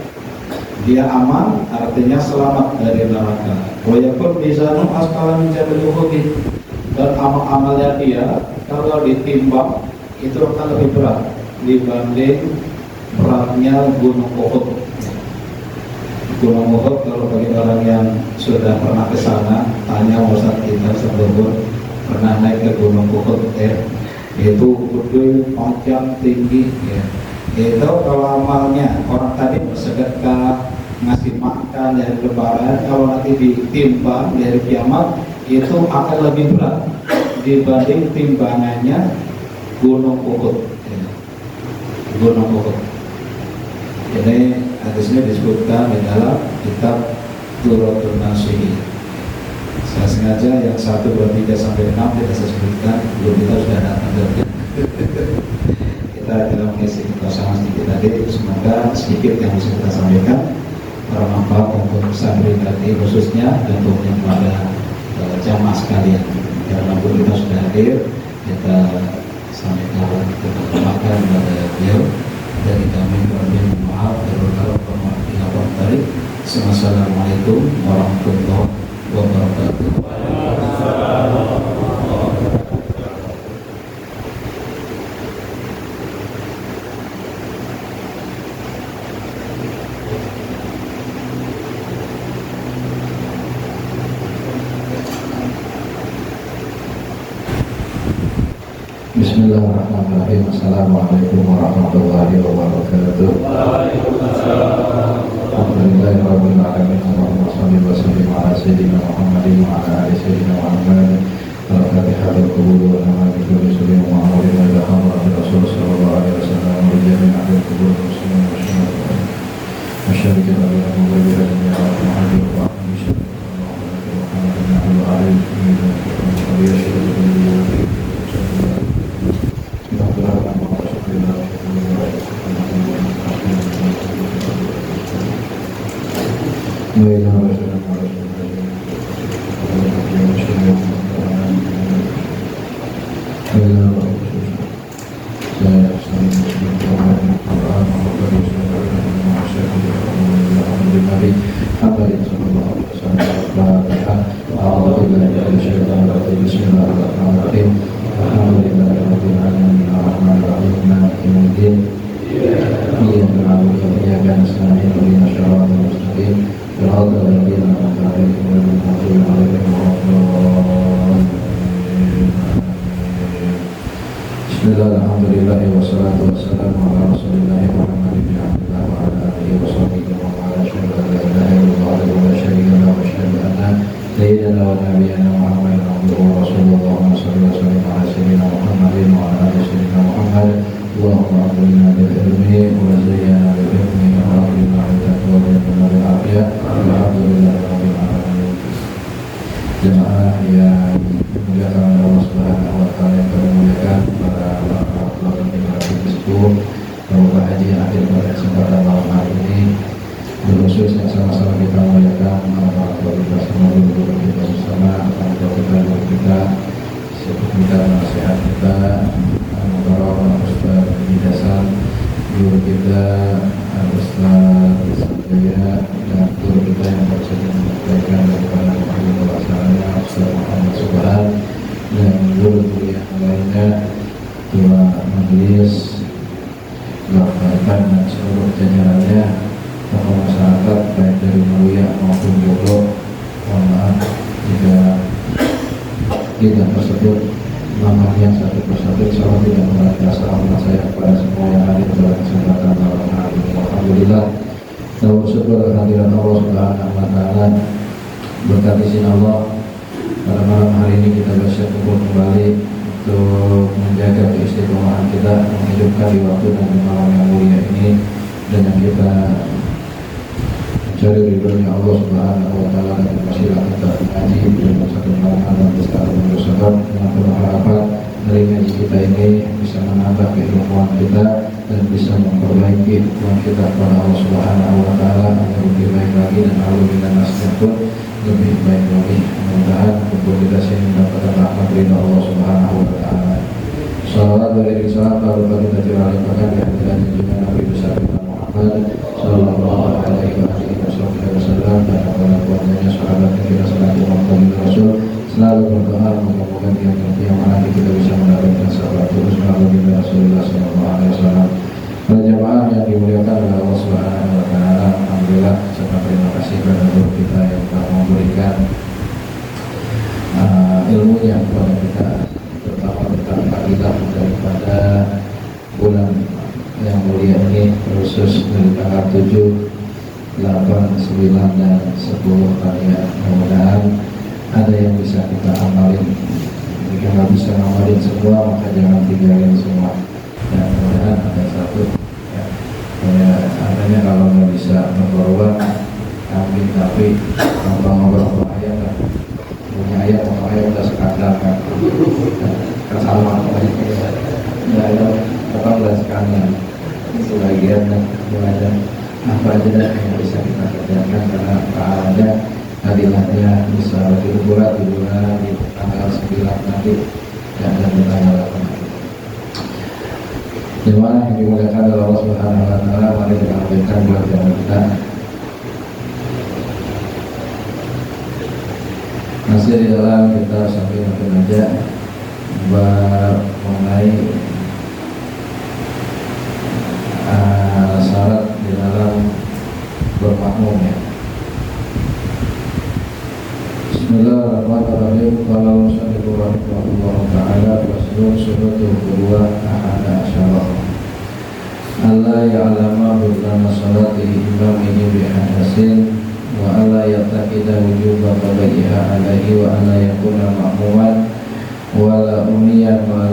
dia aman artinya selamat dari neraka. Wa yakun bizanu asqala min jabal Uhud. Dan amal-amalnya dia kalau ditimbang itu akan lebih berat dibanding beratnya Gunung Uhud. Gunung Uhud kalau bagi orang yang sudah pernah ke sana, tanya Ustaz kita sebelum pernah naik ke Gunung Uhud, itu gede, panjang, tinggi, ya. Itu kalau amalnya orang tadi bersedekah, ngasih makan dari Lebaran, kalau nanti ditimbang dari kiamat itu akan lebih berat dibanding timbangannya Gunung Uhud. Gunung Uhud. Ini hadisnya disebutkan di dalam kitab Turatul Nasihi. Saya sengaja yang 1, 2, 3 sampai 6 tidak saya sebutkan, belum kita sudah datang dari kita dalam mengisi kekosongan sedikit tadi. Semoga sedikit yang bisa kita sampaikan bermanfaat untuk santri tadi khususnya dan tentunya kepada jamaah sekalian. Karena kita sudah hadir, kita sampaikan, kita hormatkan kepada beliau. Dari kami mohon maaf terutama dari Assalamualaikum warahmatullahi wabarakatuh. Bismillah. Bismillahirrahmanirrahim. Assalamualaikum warahmatullahi wabarakatuh. Alhamdulillahirabbil alamin. Allahumma shalli wa sallim ala sayyidina Muhammadin wa ala ali sayyidina Muhammad. Al-Fatihah al-Qubur wa nama bikulli sulim wa amrin wa ilham wa Rasul sallallahu alaihi wasallam wa jami'in ahli al-qubur muslimin wa syuhada. Masyarakat Allah mubarak ya Muhammad wa ali sayyidina Muhammad wa ali sayyidina jemaah yang dimuliakan Allah Subhanahu wa taala, yang termuliakan para ulama generasi tersebut, Bapak Haji yang hadir pada kesempatan malam hari ini, berkhusus yang sama-sama kita muliakan orang tua kita semua, guru kita bersama, orang tua kita, kita nasihat kita, para ustaz di dasar, guru kita Ustaz Jaya, dan guru kita yang baru saja menyampaikan daripada pelaksanaannya Ustaz Muhammad Subhan, dan guru-guru yang lainnya, ketua majelis, Bapak dan seluruh jajarannya, tokoh masyarakat baik dari Mulia maupun Joglo. Mohon maaf jika tidak tersebut namanya satu persatu, insyaallah tidak merasa salam saya kepada semua yang hadir pada kesempatan malam hari ini. Alhamdulillah, kita bersyukur kehadiran Allah Subhanahu wa taala. Berkat izin Allah, pada malam hari ini kita bisa kumpul kembali untuk menjaga keistiqomahan kita, menghidupkan di waktu dan di malam yang mulia ini dengan kita mencari ridhonya Allah Subhanahu wa taala, dan wasilah kita mengaji dalam satu malam dan bersama bersama dengan penuh harapan dari ngaji kita ini bisa menambah keilmuan kita dan bisa memperbaiki hubungan kita kepada Allah Subhanahu wa taala agar lebih baik lagi, dan alhamdulillah nasibnya pun lebih baik lagi. Mudah-mudahan kumpul kita sini mendapatkan rahmat ridha Allah Subhanahu wa taala. Salawat dari salam baru kita curahkan di hadirat junjungan Nabi besar kita Muhammad sallallahu alaihi wasallam, dan kepada keluarganya, sahabat kita selaku Muhammad Rasul, selalu berdoa moga-moga yang mana kita bisa mendapatkan sahabat terus melalui Rasulullah sallallahu alaihi wasallam. Para jemaah yang dimuliakan oleh Allah Subhanahu wa taala, alhamdulillah serta terima kasih kepada guru kita yang telah memberikan ilmunya kepada kita, terutama tentang akidah daripada bulan yang mulia ini, khusus dari tanggal 7, 8, 9, dan 10 tadi ya. Mudah-mudahan ada yang bisa kita amalin. Jika nggak bisa ngamalin semua, maka jangan tinggalin semua. Dan mudah-mudahan ada satu ya, artinya kalau nggak bisa berkorban, ambil tapi ngobrol ayat lah. Punya ayat atau ayat udah sekadar kan, sama nggak ada apa udah sekadar. Sebagian dan belajar apa aja yang bisa kita kerjakan, karena ada hadilahnya bisa lebih berat di bulan di tanggal 9 nanti dan di tanggal 8. Dimana yang dimuliakan oleh Allah Subhanahu wa taala, mari kita lanjutkan belajar kita. Masih di dalam kita sambil belajar mengenai syarat di dalam bermakmum ya. Bismillahirrahmanirrahim. Qala musannif rahimahullah ta'ala, suratul kedua ahada asyara Allah ya'lama butana salati imamihi bihadasin wa alla yataqida wujuba qadaiha alaihi wa alla yakuna ma'muman wa la umiyan wa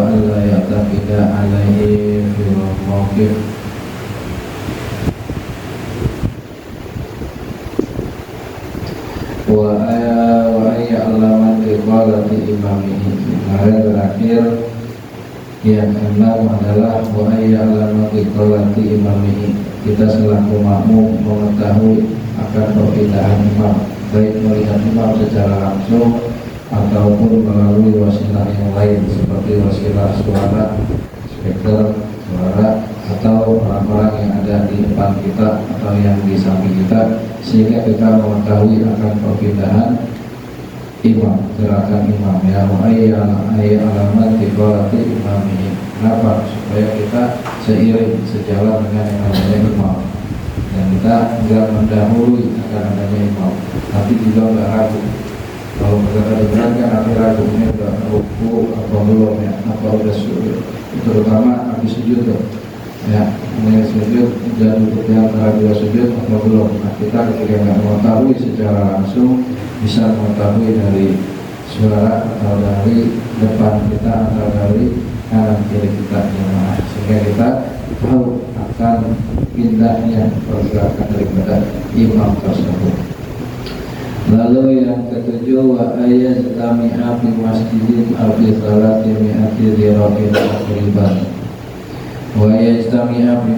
alla yataqida alaihi fil mawqif wa ayya alaman iqalati imamihi. Kemarin terakhir yang keenam adalah wa ayya alaman iqalati imamihi. Kita selaku makmum mengetahui akan perbedaan imam, baik melihat imam secara langsung ataupun melalui wasilah yang lain seperti wasilah suara, speaker suara, atau orang-orang yang ada di depan kita atau yang di samping kita, sehingga kita mengetahui akan perbedaan imam, gerakan imam. Ya, ayat alamat tiqalati imam ini. Kenapa? Supaya kita seiring sejalan dengan yang namanya imam, dan kita tidak mendahului akan adanya imam, tapi juga tidak ragu. Kalau berkata berat kan nanti ragu, ini udah ruku atau belum ya, apa udah sujud, terutama habis sujud tuh. Ya, mulai sujud dan duduk di antara dua sujud atau belum. Nah, kita ketika nggak mengetahui secara langsung, bisa mengetahui dari suara atau dari depan kita atau dari kanan kiri kita jemaah, sehingga kita tahu akan pindahnya pergerakan daripada imam tersebut. Lalu yang ketujuh, wa ayaztami'a fi masjidin aw fi salati mi'ati dhira'in taqriban. Wa yajtami'a bi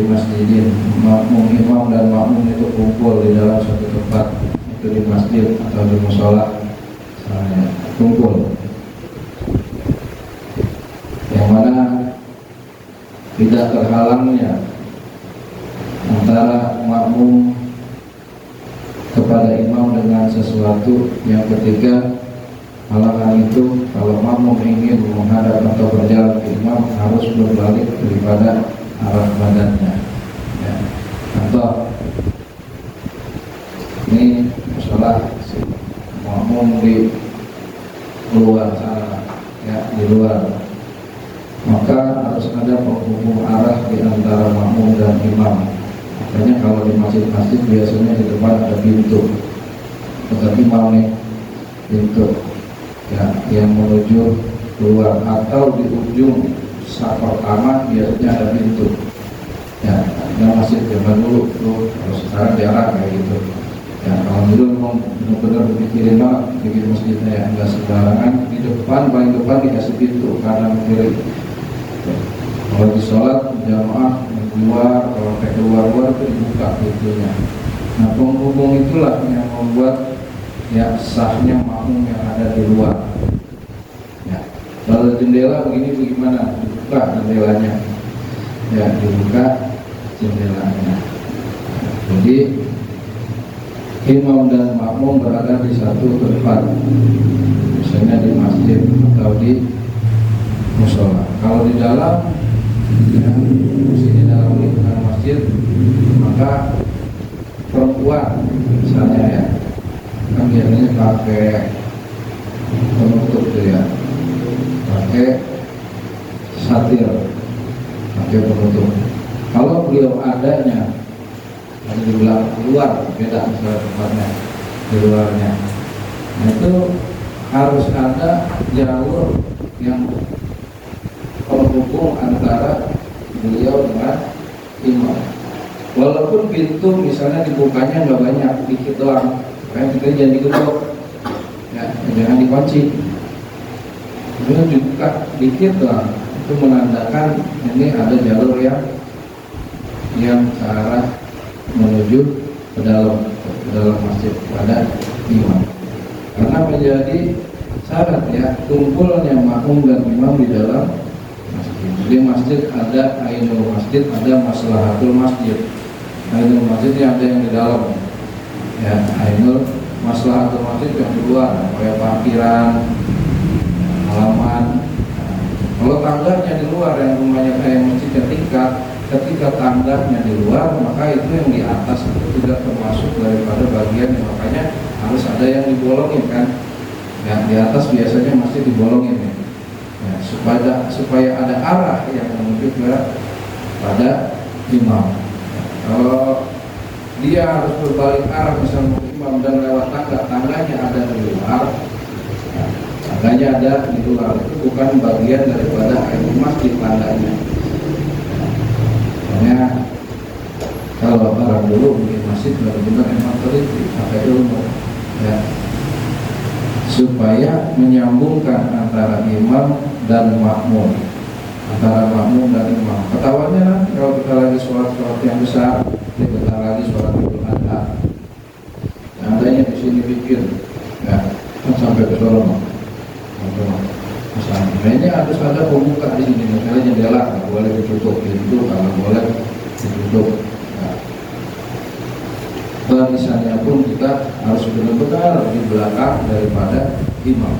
masjidin, makmum imam dan makmum itu kumpul di dalam suatu tempat, itu di masjid atau di mushola misalnya, kumpul yang mana tidak terhalangnya antara makmum kepada imam dengan sesuatu yang ketika halangan itu, kalau makmum ingin menghadap atau berjalan ke imam, harus berbalik daripada arah badannya. Ya. Contoh, ini masalah makmum di luar sana, ya, di luar, maka harus ada penghubung arah di antara makmum dan imam. Makanya kalau di masjid-masjid biasanya di depan ada pintu, tetapi imam nih pintu, ya, yang menuju keluar, atau di ujung saf pertama biasanya ada pintu. Ya, ada masjid zaman dulu tuh, kalau sekarang jarang kayak gitu. Ya, kalau dulu memang benar-benar dipikirin banget bikin masjidnya, ya, enggak sembarangan. Di depan, paling depan dikasih pintu kanan kiri. Kalau di sholat jamaah keluar, kalau sampai keluar itu dibuka pintunya. Nah, penghubung itulah yang membuat ya sahnya makmum yang ada di luar. Ya, kalau jendela begini bagaimana? Dibuka jendelanya. Ya, dibuka jendelanya. Jadi imam dan makmum berada di satu tempat, misalnya di masjid atau di mushola. Kalau di dalam, ya, di dalam lingkungan masjid, maka perempuan misalnya, ya, kan biasanya pakai penutup tuh, ya, pakai satir, pakai penutup. Kalau beliau adanya di belakang luar, beda misalnya tempatnya di luarnya, nah, itu harus ada jalur yang penghubung antara beliau dengan imam. Walaupun pintu misalnya dibukanya nggak banyak, dikit doang, kayak kita jangan digembok, ya, jangan dikunci, itu dibuka dikit doang, itu menandakan ini ada jalur yang ke arah menuju ke dalam masjid pada imam. Karena menjadi syarat, ya, kumpulnya makmum dan imam di dalam masjid. Jadi masjid ada ainul masjid, ada maslahatul masjid. Ainul masjid yang ada yang di dalam, ya, ainul maslahatul masjid yang di luar, kayak parkiran, halaman. Nah, kalau tangganya di luar, yang rumahnya kayak masjidnya tingkat, ketika tangganya di luar, maka itu yang di atas itu tidak termasuk daripada bagian yang, makanya harus ada yang dibolongin, kan. Ya, di atas biasanya masih dibolongin, ya. supaya ada arah yang menuju pada imam. Kalau dia harus berbalik arah misalnya imam dan lewat tangganya ada di luar, tangganya ada di luar, itu bukan bagian daripada masjid tangganya. Makanya kalau orang dulu bikin masjid benar-benar memang teliti pakai ilmu, ya, supaya menyambungkan antara imam dan makmum, antara makmum dan imam. Ketahuannya nanti kalau kita lagi sholat yang besar, kita lagi sholat Idul Adha, adanya di sini bikin, ya, sampai ke Solo, misalnya. Nah, ini harus ada pembuka di sini, misalnya jendela nggak boleh ditutup, pintu kalau boleh ditutup. Barisannya pun kita harus benar-benar di belakang daripada imam.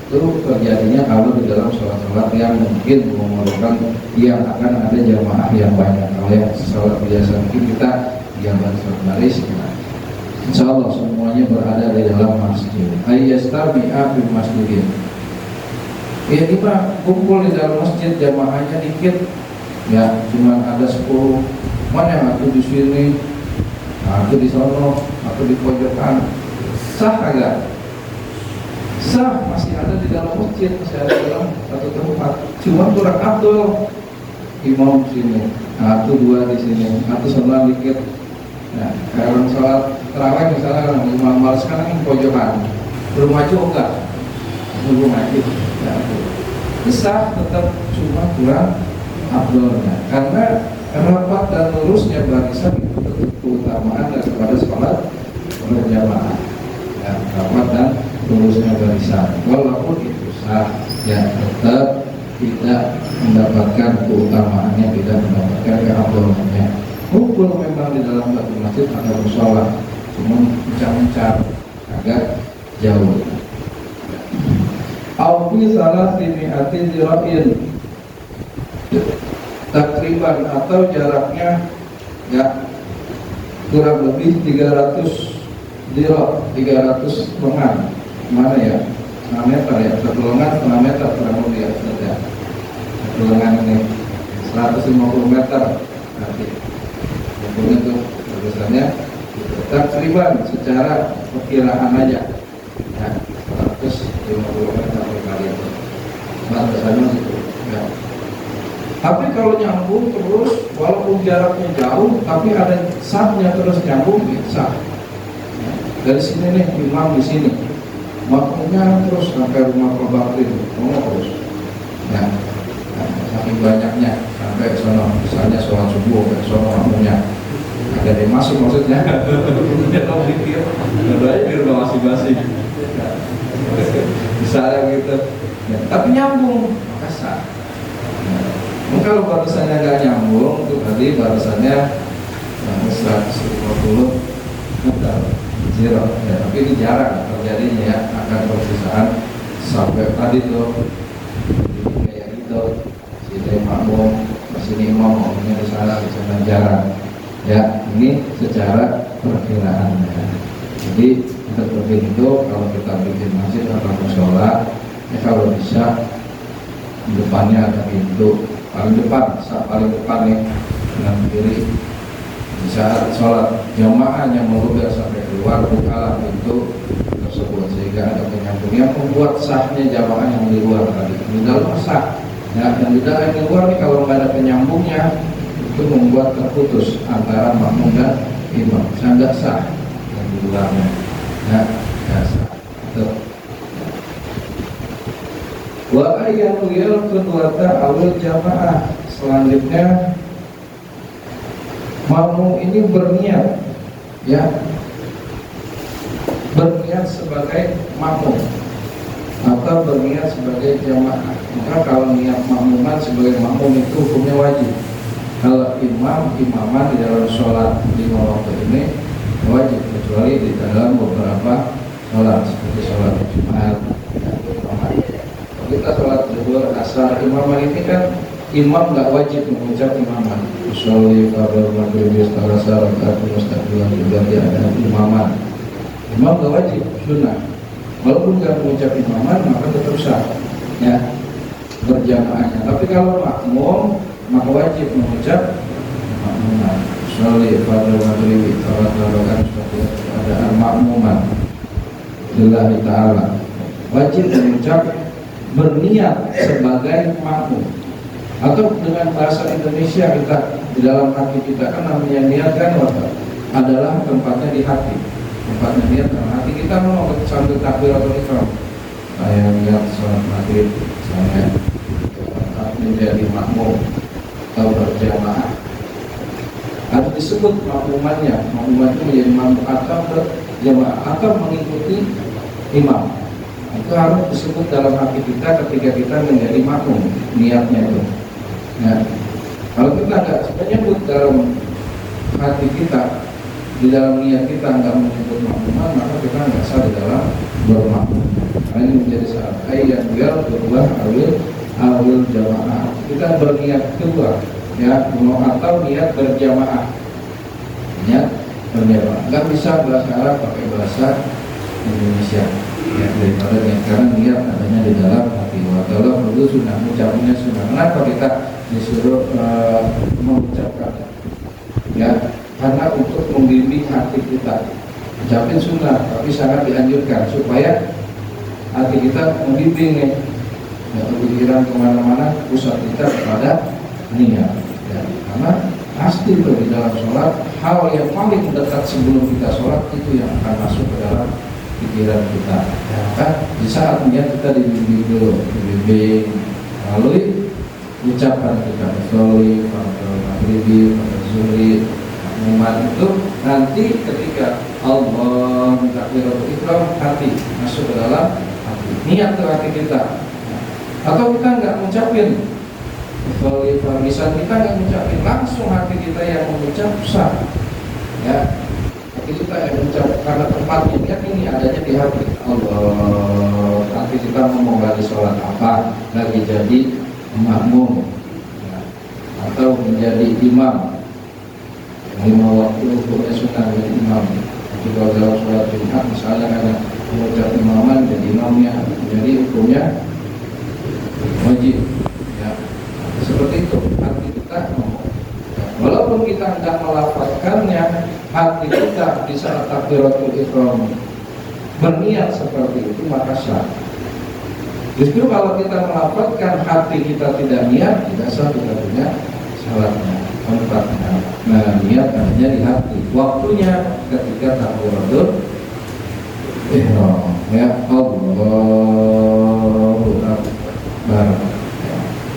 Itu terjadinya kalau di dalam sholat-sholat yang mungkin memerlukan yang akan ada jamaah yang banyak. Kalau yang sholat biasa mungkin kita yang baris. Insya Allah semuanya berada di dalam masjid. Ayyastabi'a fil masjidin. Ya kita kumpul di dalam masjid, jamaahnya dikit, ya cuma ada 10. Mana yang aku di sini, aku di sono, aku di pojokan. Sah agak? Sah, masih ada di dalam masjid, masih ada di dalam satu tempat. Cuma kurang abdul. Imam di sini, aku 2 di sini, aku sono dikit. Nah, kayak orang sholat terawih misalnya orang imam malas sekarang yang pojokan, belum maju enggak? Belum maju. Ya, sah tetap cuma kurang abdulnya, karena rapat dan lurusnya barisan itu tetap keutamaan daripada sholat berjamaah. Ya, rapat dan lurusnya barisan, walaupun itu sah, ya tetap tidak mendapatkan keutamaannya, tidak mendapatkan keabdalannya. Kumpul memang di dalam satu masjid atau musola, cuma mencar-mencar agak jauh. Aufi salah simiatin zirain, takriban atau jaraknya ya kurang lebih 300 zira, 300 lengan. Mana ya? 6 meter ya, 1 lengan 1 meter kurang lebih ya, satu lengan ini 150 meter nanti. Itu biasanya takriban secara perkiraan aja ya 150 meter kali itu batasannya gitu ya. Tapi kalau nyambung terus walaupun jaraknya jauh tapi ada sahnya terus nyambung bisa ya. Dari sini nih imam di sini makmumnya terus sampai rumah Pak Bakri terus ya, saking banyaknya sampai sono misalnya sholat subuh ke sono makmumnya ada yang masuk maksudnya dia tahu pikir ada di rumah masing-masing misalnya gitu ya, tapi nyambung maka sah ya. Kalau barisannya nggak nyambung itu tadi barisannya 150 meter zero ya, tapi ini jarang terjadinya ya, akan persisaan sampai tadi tuh kayak gitu sini makmum sini imam makmumnya di sana jarang ya. Ini secara perkiraannya. Jadi seperti itu kalau kita bikin masjid atau musola ya, kalau bisa depannya ada pintu paling depan nih dengan kiri. Di saat sholat jamaahnya meluber sampai keluar, bukalah pintu tersebut sehingga ada penyambung yang membuat sahnya jamaah yang di luar tadi. Di dalam sah ya, yang di dalam di luar nih kalau nggak ada penyambungnya itu membuat terputus antara makmum dan imam, sangat sah yang di luarnya ya, sah. Wa ayyul qudwata awal jamaah. Selanjutnya makmum ini berniat ya, berniat sebagai makmum atau berniat sebagai jamaah. Maka kalau niat makmuman sebagai makmum itu hukumnya wajib. Kalau imaman di dalam sholat 5 waktu ini wajib, kecuali di dalam beberapa sholat seperti sholat Jumat ya, kalau kita sholat zuhur, asar, imaman ini kan imam nggak wajib mengucap imaman. Usolli pada maghrib istarasa rakaat mustaqilan juga dia ada imaman. Imam nggak wajib, sunnah. Walaupun nggak mengucap imaman maka tetap sah ya. berjamaahnya. Tapi kalau makmum maka wajib mengucap makmuman. Sholli fardhu maghribi tawakkal ada al-makmuman lillahi ta'ala. Wajib mengucap berniat sebagai makmum. Atau dengan bahasa Indonesia kita di dalam hati kita kan namanya niat kan adalah tempatnya di hati. Tempatnya niat dalam hati kita mau sambil takbiratul ihram. Saya niat sholat maghrib, saya menjadi makmum atau berjamaah. Harus disebut makmumannya. Makmuman itu menjadi makmum atau berjamaah atau mengikuti imam. Itu harus disebut dalam hati kita ketika kita menjadi makmum, niatnya itu. Nah, kalau kita nggak menyebut dalam hati kita, di dalam niat kita nggak menyebut makmuman, maka kita nggak sah di dalam bermakmum. Nah, ini menjadi syarat. Ayat biar berubah awil jamaah. Kita berniat kedua, ya, atau niat berjamaah. Niat berjamaah. Nggak bisa bahasa Arab pakai bahasa Indonesia. Ya, daripada niat, karena niat adanya di dalam hati. Kalau perlu sunnah, mengucapnya sunnah. Kenapa kita disuruh mengucapkan? Ya, karena untuk membimbing hati kita. Ucapin sunnah, tapi sangat dianjurkan supaya hati kita membimbing nih. Ya, pikiran kemana-mana, pusat kita kepada niat. Ya, karena pasti itu di dalam sholat hal yang paling dekat sebelum kita sholat itu yang akan masuk ke dalam pikiran kita. Ya, kan di saat niat kita dibimbing dulu, dibimbing melalui ucapan kita, sholli fardhu maghribi fardhu zuhri, makmuman itu nanti ketika Allah takbiratul ihram hati masuk ke dalam hati, niat ke hati kita. Atau kita nggak mengucapin sholli fardhu, kita nggak mengucapin, langsung hati kita yang mengucap sah. Ya, kita yang mengucap karena tempatnya niat ini adanya di hati. Allah, hati kita mau lagi sholat apa, lagi jadi makmum, ya, atau menjadi imam. Lima waktu hukumnya sunnah menjadi imam. Jika dalam sholat Jumat misalnya ada mengucap imaman jadi imamnya, jadi hukumnya wajib. Ya, seperti itu hati kita ngomong. Ya, walaupun kita tidak melafazkannya, hati kita di saat takbiratul ihram berniat seperti itu maka sah. Justru kalau kita melafazkan hati kita tidak niat, tidak sah kita punya salatnya, tempatnya. Nah, niat hanya di hati. Waktunya ketika takbiratul ihram. Ya, Allahu Akbar.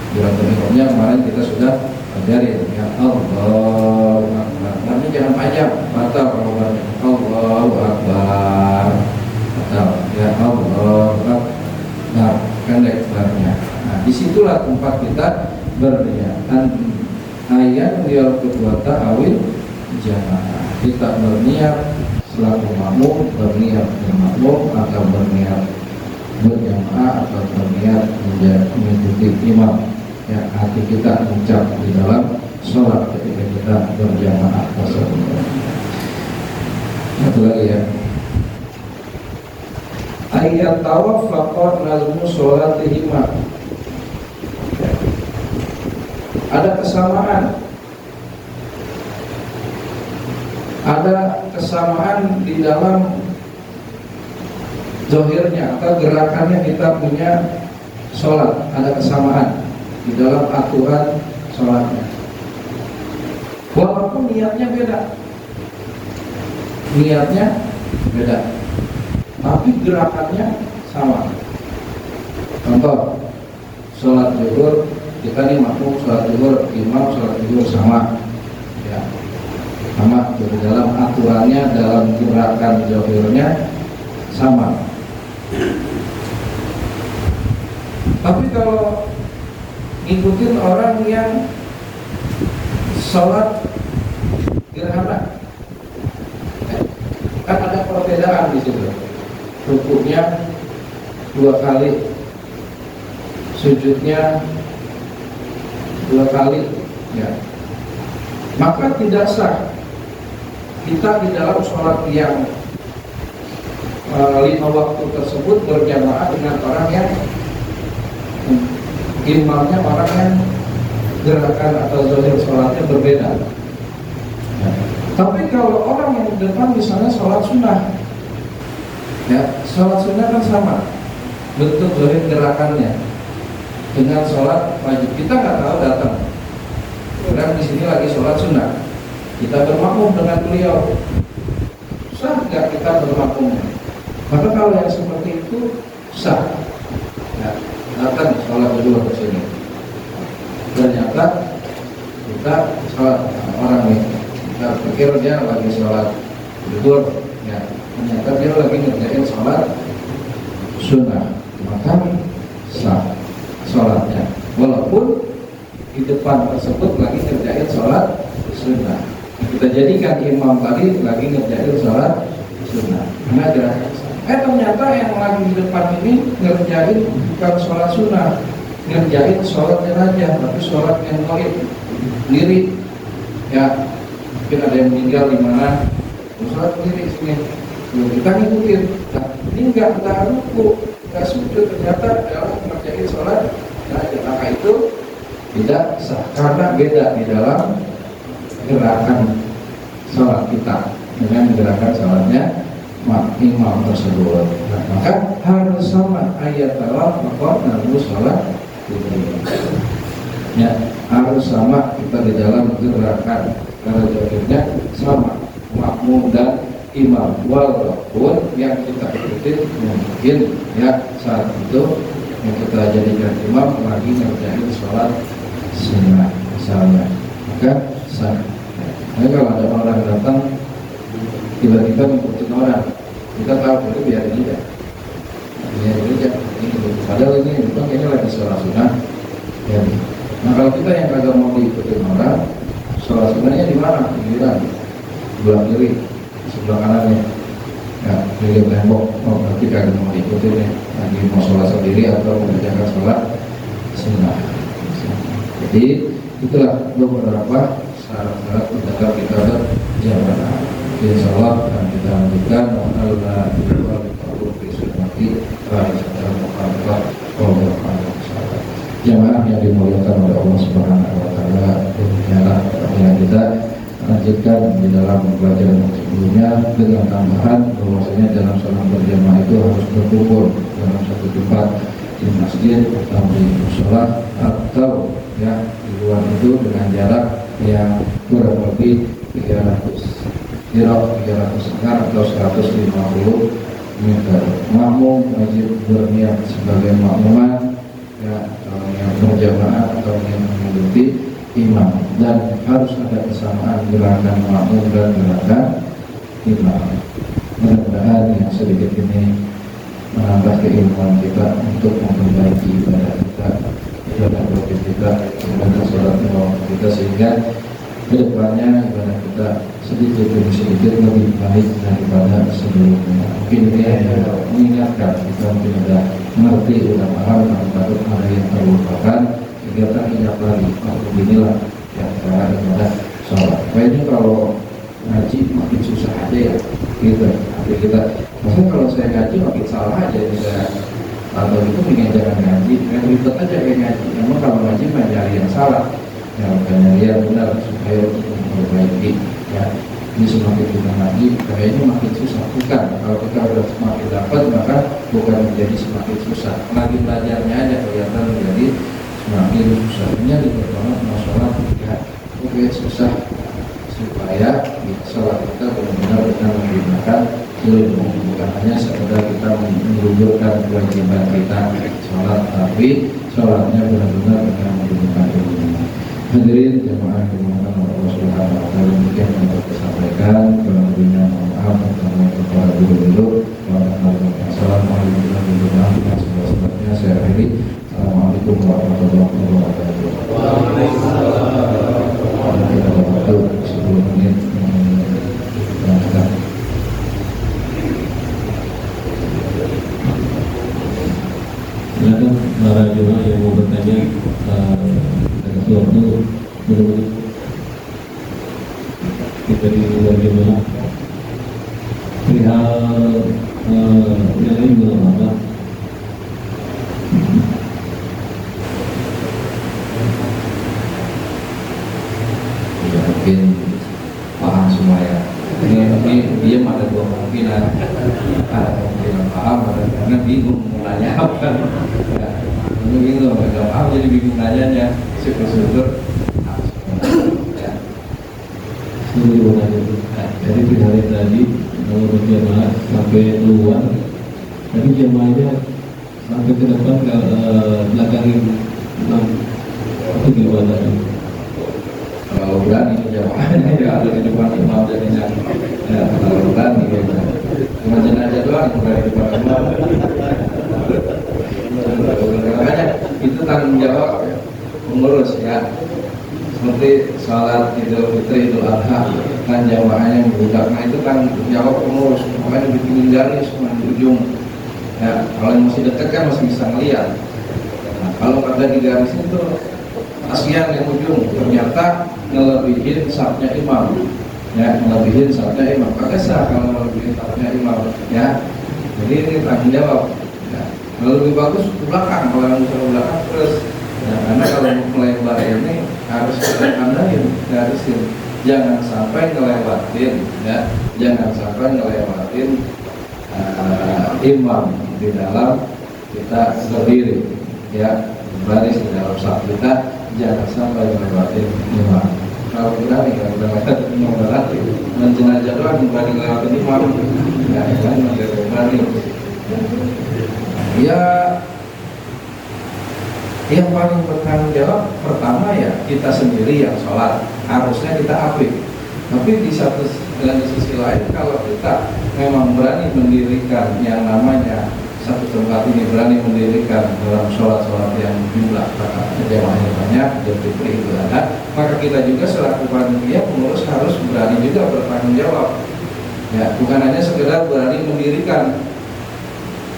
Takbiratul ihramnya kemarin kita sudah pelajari. Ya, Allahu Akbar. Tapi jangan panjang, batal kalau banyak. Allahu Akbar. Batal. Ya, Allahu Akbar. Nah, pendek barnya. Nah, disitulah tempat kita berniat. Ayat yang kedua ta'awil jamaah. Kita berniat selaku makmum, berniat bermakmum, atau berniat berjamaah, atau berniat mengikuti imam. Ya, hati kita mengucap di dalam sholat ketika kita berjamaah tersebut. Satu lagi ya. Ayat tawaf faqad nazmu sholatihima. Ada kesamaan di dalam zahirnya atau gerakannya kita punya sholat, ada kesamaan di dalam aturan sholatnya. Walaupun niatnya beda, tapi gerakannya sama. Contoh, sholat zuhur, kita nih makmum sholat zuhur, imam sholat zuhur sama, ya, sama di dalam aturannya, dalam gerakan zahirnya sama. Tapi kalau ngikutin orang yang sholat gerhana, kan ada perbedaan di situ. Rukuknya 2 kali, sujudnya 2 kali, ya. Maka tidak sah kita di dalam sholat yang 5 waktu tersebut berjamaah dengan orang yang imamnya orang yang gerakan atau zahir sholatnya berbeda. Tapi kalau orang yang di depan misalnya sholat sunnah, ya sholat sunnah kan sama bentuk zahir gerakannya dengan sholat wajib. Kita nggak tahu datang, karena di sini lagi sholat sunnah, kita bermakmum dengan beliau, sah nggak kita bermakmum? Maka kalau yang seperti itu sah. Ya, datang sholat berdua ke sini, ternyata kita sholat orang ini, kita pikir dia lagi sholat berdua, ya ternyata dia lagi ngerjain sholat sunnah, maka sah sholatnya, walaupun di depan tersebut lagi ngerjain sholat sunnah. Kita jadikan imam tadi lagi ngerjain sholat sunnah, karena gerakan. Ternyata yang lagi di depan ini ngerjain bukan sholat sunnah, ngerjain sholat jenazah, tapi sholat yang gaib, sendiri. Ya, mungkin ada yang meninggal di mana, sholat sendiri sini. Kita ngikutin. Nah, ini nggak ruku, nggak sujud, ternyata adalah ngerjain sholat. Nah, maka itu tidak sah karena beda di dalam gerakan sholat kita dengan gerakan sholatnya imam tersebut. Nah, maka harus sama ayat Allah maka harus sholat ya, harus sama kita di dalam gerakan, karena jadinya sama makmum dan imam, walaupun yang kita ikutin mungkin ya saat itu yang kita jadikan imam lagi ngerjain sholat sunnah misalnya, maka sah. Nah, kalau ada orang datang tiba-tiba ngikutin orang, kita tahu itu biarin aja, ini padahal ini memang ini lagi sholat sunnah ya. Nah, kalau kita yang kagak mau diikutin orang, sholat sunnahnya di mana? Pinggiran, sebelah kiri, sebelah kanannya, ya pilih tembok. Oh, berarti kagak mau diikutin ya, lagi mau sholat sendiri atau mengerjakan sholat sunnah. Jadi itulah beberapa syarat-syarat agar kita berjamaah. Insyaallah akan kita lanjutkan. Allah jamaah yang dimuliakan oleh Allah Subhanahu wa taala, demikianlah yang kita lanjutkan di dalam pelajaran sebelumnya dengan tambahan bahwasanya dalam sholat berjamaah itu harus berkumpul dalam satu tempat di masjid atau di mushola atau ya di luar itu dengan jarak yang kurang lebih 300 atau 150 meter. Makmum wajib berniat sebagai makmuman ya, yang berjamaah atau yang mengikuti imam, dan harus ada kesamaan gerakan makmum dan gerakan imam. Mudah-mudahan yang sedikit ini menambah keilmuan kita untuk memperbaiki ibadah kita, ibadah rutin kita, ibadah sholat kita, sehingga kedepannya ibadah kita sedikit demi sedikit lebih baik daripada sebelumnya. Mungkin ini hanya mengingatkan kita, mungkin ada mengerti, sudah paham, tapi takut ada yang terlupakan, sehingga tak ingat lagi. Beginilah yang cara ibadah sholat. Kayaknya kalau ngaji makin susah aja ya, gitu. Tapi kita, maksudnya kalau saya ngaji makin salah aja, saya atau itu ingin jangan ngaji, yang ribet aja kayak ngaji. Namun kalau ngaji mencari yang salah, ya makanya dia benar supaya untuk memperbaiki ya. Ini semakin kita ngaji kayaknya makin susah, bukan? Kalau kita sudah semakin dapat maka bukan menjadi semakin susah, lagi belajarnya aja kelihatan menjadi semakin susah. Ini diperbanyak masalah ya, oke susah supaya sholat kita benar-benar dengan menggunakan ilmu, bukan hanya sekedar kita menunjukkan kewajiban kita sholat, tapi sholatnya benar-benar dengan menggunakan ilmu. Hadirin jemaah dimulakan oleh Allah Subhanahu wa taala, demikian yang dapat saya sampaikan. Kurang lebihnya mohon maaf untuk kepada guru-guru. Assalamualaikum warahmatullahi wabarakatuh. Saya akhiri. Assalamualaikum warahmatullahi wabarakatuh. Waalaikumsalam warahmatullahi wabarakatuh. 10 menit berangkat. Silakan para jemaah yang mau bertanya sesuatu menurut kita di luar jemaah perihal yang lain belum apa. mungkin paham semua ya. Ini dia ada dua kemungkinan, ada kemungkinan paham, ada karena bingung mau nanya apa. Ya, bingung, nggak paham jadi bingung nanyanya. Syukur-syukur. Ya. Jadi hari tadi menurut jemaah sampai keluar, tapi jemaahnya sampai ke depan ke belakangin imam itu gimana? Kalau berani jemaahnya ya ada di depan imam jadinya. Ya kalau berani ya. Cuma jenazah doang berani di depan imam. Makanya itu tanggung jawab pengurus ya. Seperti sholat Idul Fitri, Idul Adha, kan jamaahnya membudak. Nah itu kan jawab pengurus, makanya dibikin garis di ujung. Ya, kalau yang masih dekat kan masih bisa melihat. Nah, kalau ada di garis itu kasihan yang ujung, ternyata ngelebihin sapnya imam. Ya, ngelebihin sapnya imam. Pakai sah kalau ngelebihin sapnya imam. Ya, jadi ini tanggung jawab. Ya, kalau lebih bagus ke belakang, kalau yang bisa ke belakang terus. Ya, karena kalau melebar ini harus kita tandain, harisin. Jangan sampai ngelewatin, ya, jangan sampai ngelewatin imam di dalam kita berdiri, ya, baris di dalam saf kita, jangan sampai ngelewatin imam. Kalau berani, kalau ngelewatin imam berarti menjenajah doang berani ngelewatin imam, ya, kan berani. Ya. Yang paling bertanggung jawab pertama ya kita sendiri yang sholat, harusnya kita apik. Tapi di sisi lain kalau kita memang berani mendirikan yang namanya satu tempat ini, berani mendirikan dalam sholat-sholat yang jumlah jamaahnya banyak, Fitri itu ada, maka kita juga selaku panitia pengurus harus berani juga bertanggung jawab. Ya, bukan hanya sekedar berani mendirikan.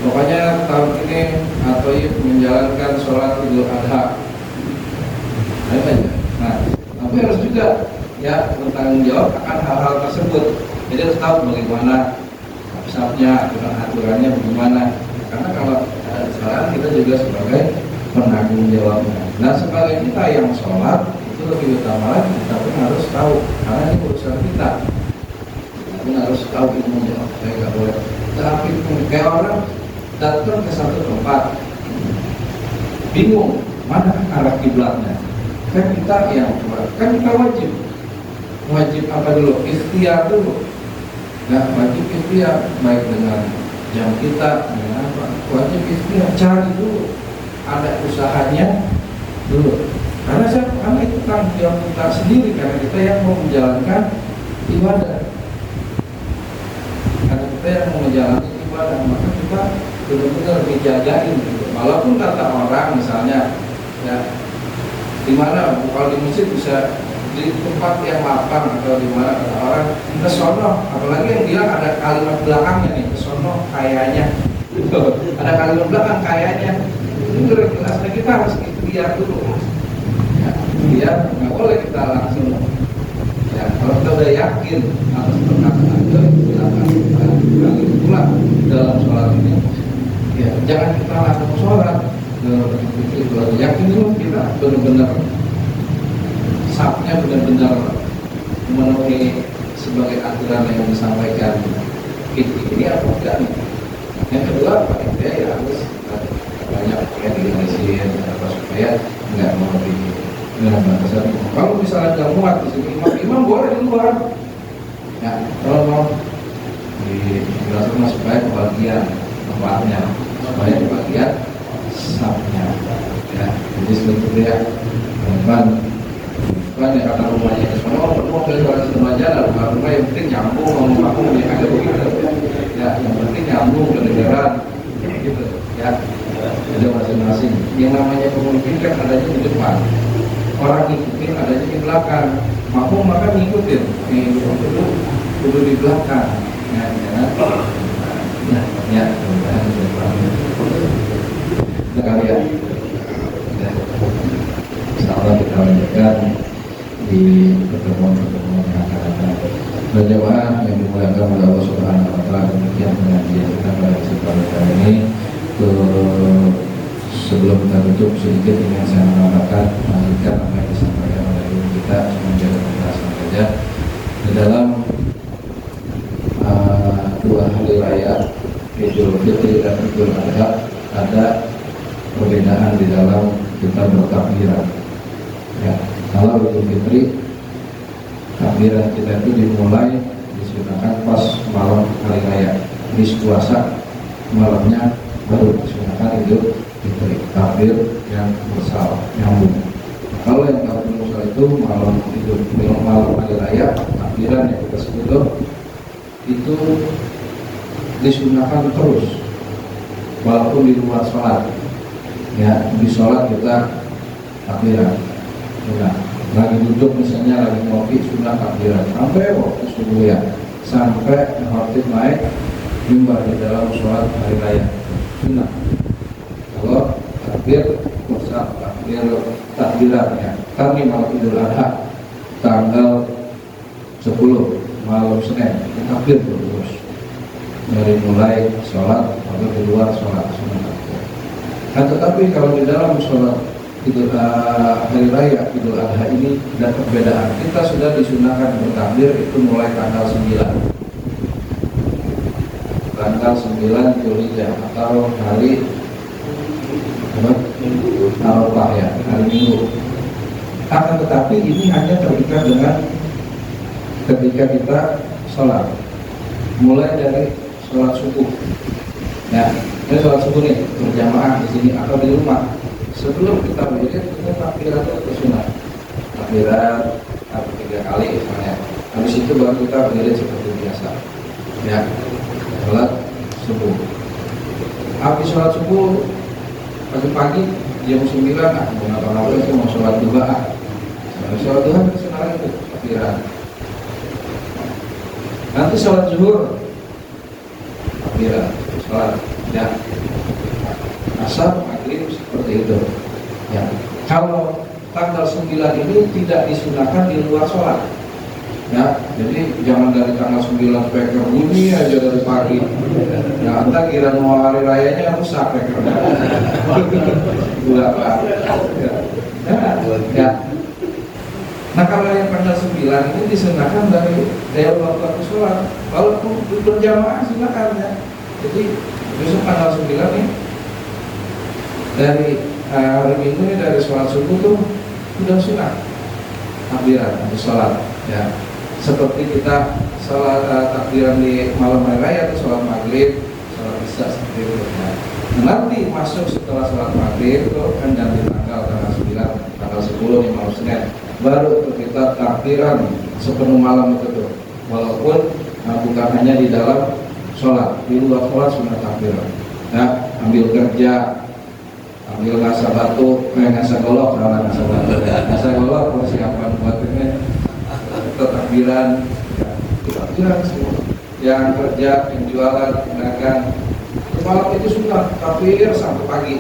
Pokoknya tahun ini atau menjalankan sholat Idul Adha. Nah, tapi harus juga ya bertanggung jawab akan hal-hal tersebut. Jadi harus tahu bagaimana safnya, aturannya bagaimana. Karena kalau sekarang kita juga sebagai penanggung jawabnya. Nah, sebagai kita yang sholat itu lebih utama lagi, kita pun harus tahu karena ini urusan kita. Kita pun harus tahu ilmunya. Saya nggak boleh. Tapi kayak orang datang ke satu tempat bingung mana arah kiblatnya, kan kita yang kan kita wajib apa dulu, ikhtiar dulu. Nah, wajib ikhtiar baik dengan jam kita dengan apa, wajib ikhtiar, cari dulu, ada usahanya dulu. Karena itu tanggung jawab kita sendiri, karena kita yang mau menjalankan ibadah, karena kita yang mau menjalani ibadah, maka kita benar-benar dijagain gitu. Walaupun kata orang misalnya ya di mana kalau di masjid bisa di tempat yang lapang atau di mana kata orang kesono, apalagi yang bilang ada kalimat belakangnya nih, kesono kayaknya gitu. Ada kalimat belakang kayaknya itu jelasnya kita harus ikhtiar dulu ya, ikhtiar nggak boleh kita langsung ya, kalau kita udah yakin atas perkataan itu silakan kita ulang dalam sholat ini. Ya, jangan kita langsung sholat kalau yakin dulu kita benar-benar safnya benar-benar memenuhi sebagai aturan yang disampaikan ini apa enggak nih. Yang kedua panitia ya harus banyak yang diorganisir apa supaya nggak melebihi dengan batasan. Kalau misalnya nggak muat di sini imam boleh di luar ya, kalau mau dijelaskan supaya kebagian tempatnya, supaya kebagian safnya ya. Jadi seperti ya teman kan ya, kata rumahnya ke sana, mau dari orang remaja lah, rumah yang penting nyambung, ngomong yang ada begitu ya, yang penting nyambung kedengaran gitu ya. Ada masing-masing yang namanya pemimpin kan adanya di depan, orang ngikutin adanya di belakang, mampu maka ngikutin kudu di belakang ya, ya sekali ya. Insyaallah kita lanjutkan di pertemuan-pertemuan yang akan datang. Berjamaah yang dimuliakan oleh Allah Subhanahu wa taala, demikian pengajian kita pada kesempatan kali ini. Sebelum kita tutup sedikit ingin saya menambahkan, lanjutkan apa yang disampaikan oleh guru kita, semoga kita sampai ya. Di dalam dua hari raya Idul Fitri dan Idul Adha ada perbedaan di dalam kita bertakbiran. Ya, kalau Idul Fitri takbiran kita itu dimulai disunahkan pas malam hari raya. Di puasa malamnya baru disunahkan Idul Fitri, takbir yang bersama nyambung. Kalau yang takbir bersama itu malam hari raya, takbiran yang kita sebut itu disunahkan terus walaupun di luar sholat. Ya, di sholat kita takbiran. Nah, lagi duduk misalnya lagi ngopi sunnah takbiran sampai waktu subuh ya, sampai khatib naik mimbar di dalam sholat hari raya sunnah. Kalau takbir bersama takbiran ya, kami malam Idul Adha tanggal 10 malam Senin takbir terus dari mulai sholat atau di luar sholat sunnah. Nah, tetapi kalau di dalam sholat Idul hari raya Idul Adha ini ada perbedaan. Kita sudah disunahkan bertakbir itu mulai tanggal 9 Dzulhijjah atau hari Arafah ya, hari Minggu. Akan tetapi ini hanya terikat dengan ketika kita sholat, mulai dari sholat subuh. Ya, ini sholat subuh nih berjamaah di sini atau di rumah. Sebelum kita berdiri, kita takbiran itu sunat. Takbiran 3 kali misalnya. Habis itu baru kita berdiri seperti biasa. Ya, sholat subuh. Habis sholat subuh pagi-pagi jam 9 mau ngapa-ngapain sih, mau sholat duha. Sholat duha senang itu takbiran. Nanti sholat zuhur takbiran, sholat ya. Asar, maghrib seperti itu. Ya. Kalau tanggal 9 ini tidak disunahkan di luar sholat. Ya, jadi jangan dari tanggal 9 sampai ke bunyi aja dari pagi. Ya, entah kira mau hari rayanya rusak pekernya. Ya. Nah, kalau yang tanggal 9 ini disunahkan dari waktu sholat. Walaupun berjamaah silakan ya. Jadi besok tanggal 9 nih dari hari Minggu ini dari sholat subuh tuh sudah sunah takbiran untuk sholat ya, seperti kita sholat takbiran di malam hari raya atau sholat maghrib, sholat isya seperti itu ya. Nanti masuk setelah sholat maghrib itu kan ganti tanggal 9 tanggal 10 nih malam Senin, baru itu kita takbiran sepenuh malam itu tuh, walaupun bukan hanya di dalam sholat, di luar sholat sunah takbiran ya. Ambil kerja, ambil ngasah batu, ngasah golok, ngasah golok persiapan buat ini takbiran, takbiran semua. Yang kerja, yang jualan, pedagang, malam itu sunat takbir sampai pagi.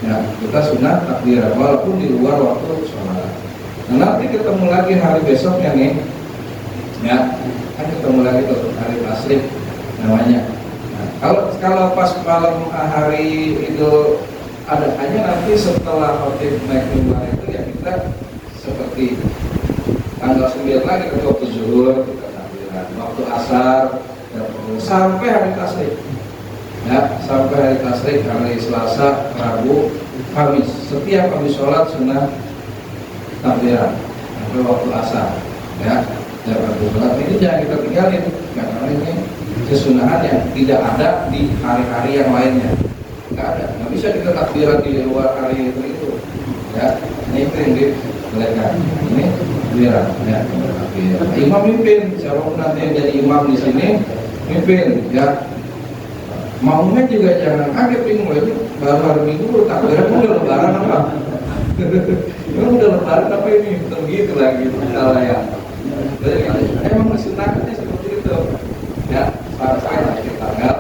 Ya, kita sunat takbiran walaupun di luar waktu sholat. Nah, nanti ketemu lagi hari besoknya nih, ya, kan ketemu lagi tuh hari tasrik namanya. Nah, kalau pas malam hari itu ada hanya nanti setelah khotib naik mimbar itu ya kita seperti tanggal 9 lagi ke waktu zuhur kita takbiran, waktu asar ya, sampai hari tasrik ya, sampai hari tasrik hari Selasa, Rabu, Kamis. Setiap habis sholat sunnah takbiran sampai waktu asar ya. Setiap habis sholat ini jangan kita tinggalin karena ini kesunahan yang tidak ada di hari-hari yang lainnya. Nggak ada, nggak bisa kita takbiran di luar hari itu ya. Ini itu yang dibolehkan, ini takbiran ya. Imam mimpin, siapapun nanti yang jadi imam di sini mimpin ya. Makmumnya juga jangan kaget bingung, itu baru hari Minggu takbiran udah lebaran apa? Ini udah lebaran apa ini? Begitu lagi salah ya. Emang kesunahnya seperti itu ya. Sampai akhir tanggal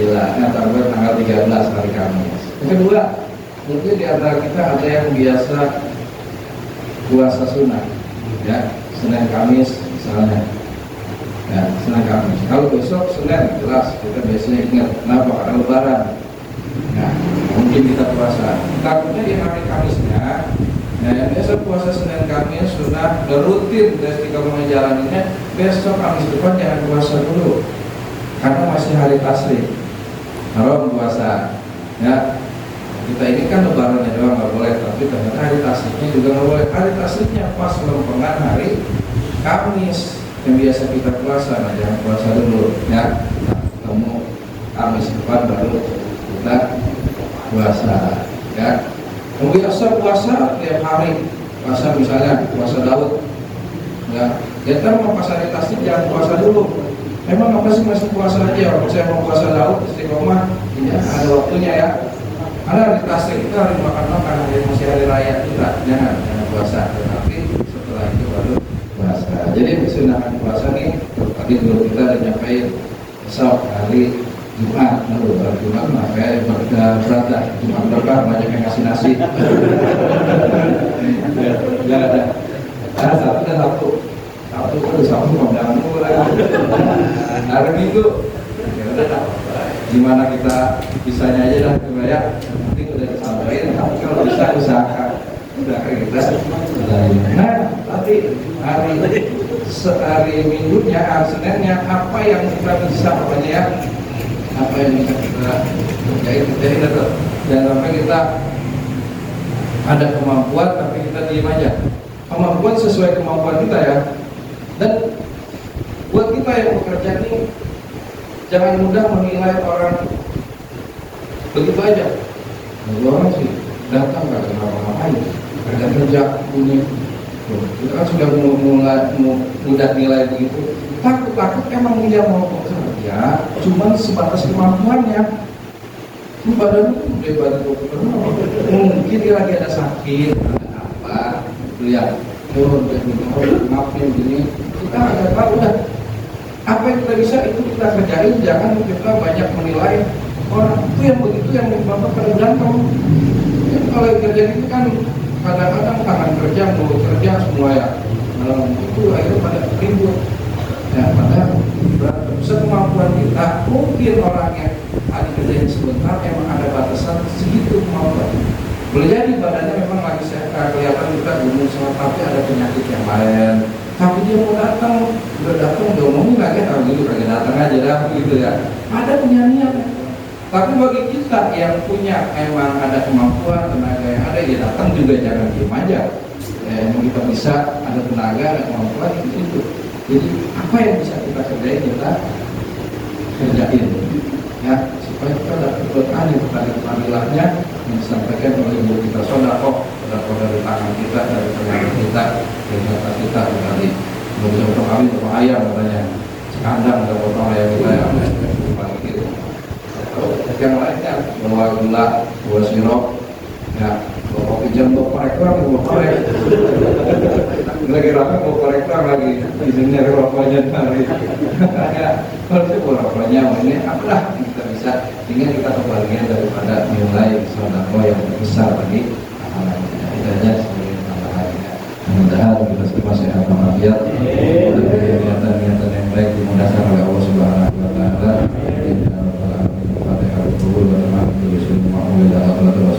9, tanggal 13 hari Kamis. Yang kedua, mungkin di antara kita ada yang biasa puasa sunnah, ya, Senin Kamis misalnya, ya, Senin Kamis. Kalau besok Senin jelas kita biasanya ingat, kenapa? Karena Lebaran. Nah, mungkin kita puasa. Takutnya di hari Kamisnya Nah, yang besok puasa Senin Kamis sudah rutin dan ketika menjalaninya, besok Kamis depan jangan puasa dulu karena masih hari tasrik, haram puasa. Ya, kita ini kan lebarannya doang nggak boleh, tapi ternyata hari tasriknya juga nggak boleh. Hari tasriknya pas lempengan hari Kamis yang biasa kita puasa, nah jangan puasa dulu ya. Nah, ketemu Kamis depan baru kita puasa ya. Biasa puasa tiap hari, puasa misalnya puasa Daud ya. Kita mau pas hari tasrik jangan puasa dulu. Emang apa sih masih puasa aja? Kalau saya mau puasa Daud istiqomah, ya ada waktunya ya. Ada hari tasrik itu hari makan-makan, hari masih hari raya kita jangan puasa. Tapi setelah itu baru puasa. Jadi kesunahan puasa nih tadi dulu kita udah nyampein besok hari Jumat, lalu hari Jumat makanya berada Jumat berkah banyak yang ngasih nasi. Nggak ada. Ada satu dan satu. Satu kondangan mulai. Hari Minggu. Ya udah. Gimana kita bisanya aja dah ya. Nanti udah disampaikan. Tapi kalau bisa usahakan. Udah kayak kita. Nah, tapi hari Minggunya, hari Seninnya apa yang kita bisa pokoknya ya. Apa yang bisa kita kerjain itu. Jangan sampai kita ada kemampuan tapi kita diam aja. Kemampuan sesuai kemampuan kita ya. Dan buat kita yang bekerja ini jangan mudah menilai orang begitu aja. Orang sih datang nggak kenapa-napain, kerja kerja punya. Kita kan sudah mudah nilai begitu. Takut emang dia mau bekerja, cuman sebatas kemampuannya. Badan itu gede banget, mungkin dia lagi ada sakit, ada apa, lihat, ngapain gini, kita agak tahu udah apa yang kita bisa itu kita kerjain, jangan kita banyak menilai orang itu yang begitu yang menyebabkan pada berantem. Ya, kalau kerja itu kan kadang-kadang tangan kerja, mulut kerja semua ya, itu akhirnya pada ribut. Ya, padahal sekemampuan kita, mungkin orangnya ada kerjaan sebentar, emang ada batasan segitu kemampuan. Boleh jadi badannya memang lagi sehat, kelihatan kita gunung semua, tapi ada penyakit yang lain. Tapi dia mau datang, udah ngomongin lagi, gitu kagak datang aja dah, gitu ya. Ada punya niat. Tapi bagi kita yang punya emang ada kemampuan, tenaga yang ada, ya datang juga jangan diem aja. Yang kita bisa ada tenaga, ada kemampuan itu. Jadi apa yang bisa kita kerjain kita kerjain, ya supaya kita dapat berkah yang panggilannya yang disampaikan oleh ibu kita sodako dari tangan kita, dari tenaga kita, dari kata kita dari belum bisa potong kami, potong ayam katanya, sekandang ada potong ayam kita yang pagi gitu. Yang lainnya bawa gula, bawa sirup, ya bawa kopi jam, bawa korek lagi rame mau korek lagi izinnya rokoknya tadi ya kalau itu rokoknya ini apalah kita bisa ingin kita kebagian daripada nilai sodako yang besar bagi amalannya kita aja sebagai tambahannya. Mudah-mudahan kita semua sehat walafiat dan niatan yang baik dimudahkan oleh Allah Subhanahu wa taala. Al-Fatihah dulu wa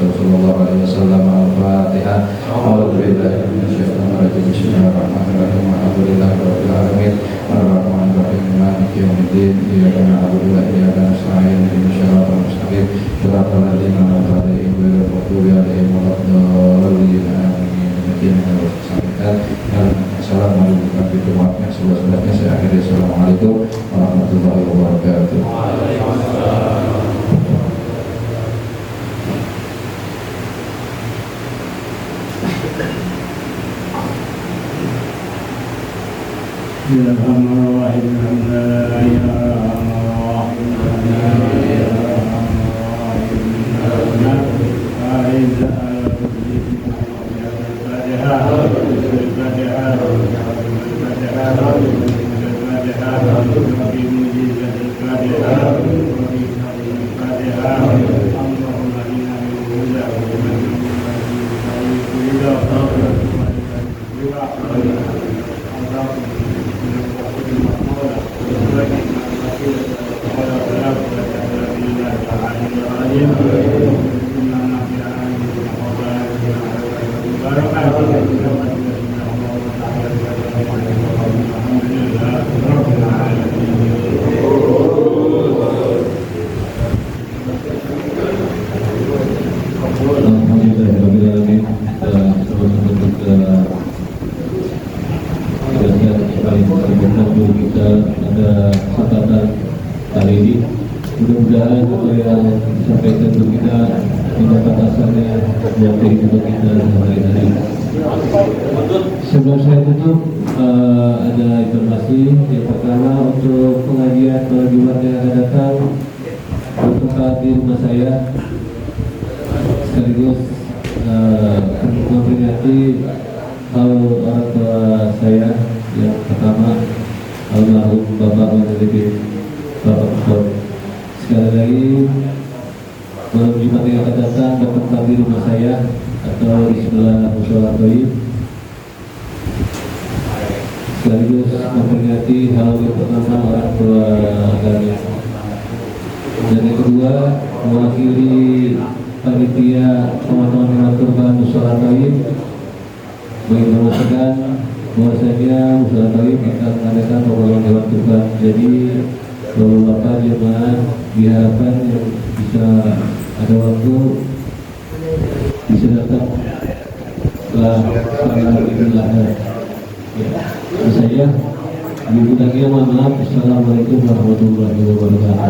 sallallahu alaihi wasallam. Al-Fatihah. Alhamdulillah. Bismillahirrahmanirrahim. Alhamdulillahirabbil alamin. Arrahmanirrahim. Maliki yaumiddin. Iyyaka na'budu wa iyyaka nasta'in. Ihdinas siratal mustaqim. Shiratal ladzina an'amta 'alaihim ghairil maghdubi 'alaihim waladdallin. Assalamualaikum warahmatullahi wabarakatuh. Saya akhiri. Assalamualaikum warahmatullahi wabarakatuh. Barokah. yang disebutkan dulu kita pada kesempatan kali ini. Mudah-mudahan apa yang disampaikan dulu kita mendapat asalnya buat kehidupan kita sehari-hari. Sebelum saya tutup, ada informasi yang pertama untuk pengajian pada Jumat yang akan datang bertempat di rumah saya, sekaligus memperingati orang tua saya yang pertama, almarhum Bapak Maulidi Bapak Kupon. Sekali lagi, malam Jumat yang akan datang bertempat di rumah saya atau di sebelah musola Toib, sekaligus memperingati hal yang pertama orang tua kami. Dan yang kedua, mewakili panitia pemakaman hewan kurban musola Toib menginformasikan bahwasanya musola Toib akan mengadakan pemakaman hewan kurban. Jadi Bapak jemaah diharapkan yang bisa ada waktu bisa datang setelah Idul Adha. Ya, saya Ibu lagi mohon maaf. Assalamualaikum warahmatullahi wabarakatuh.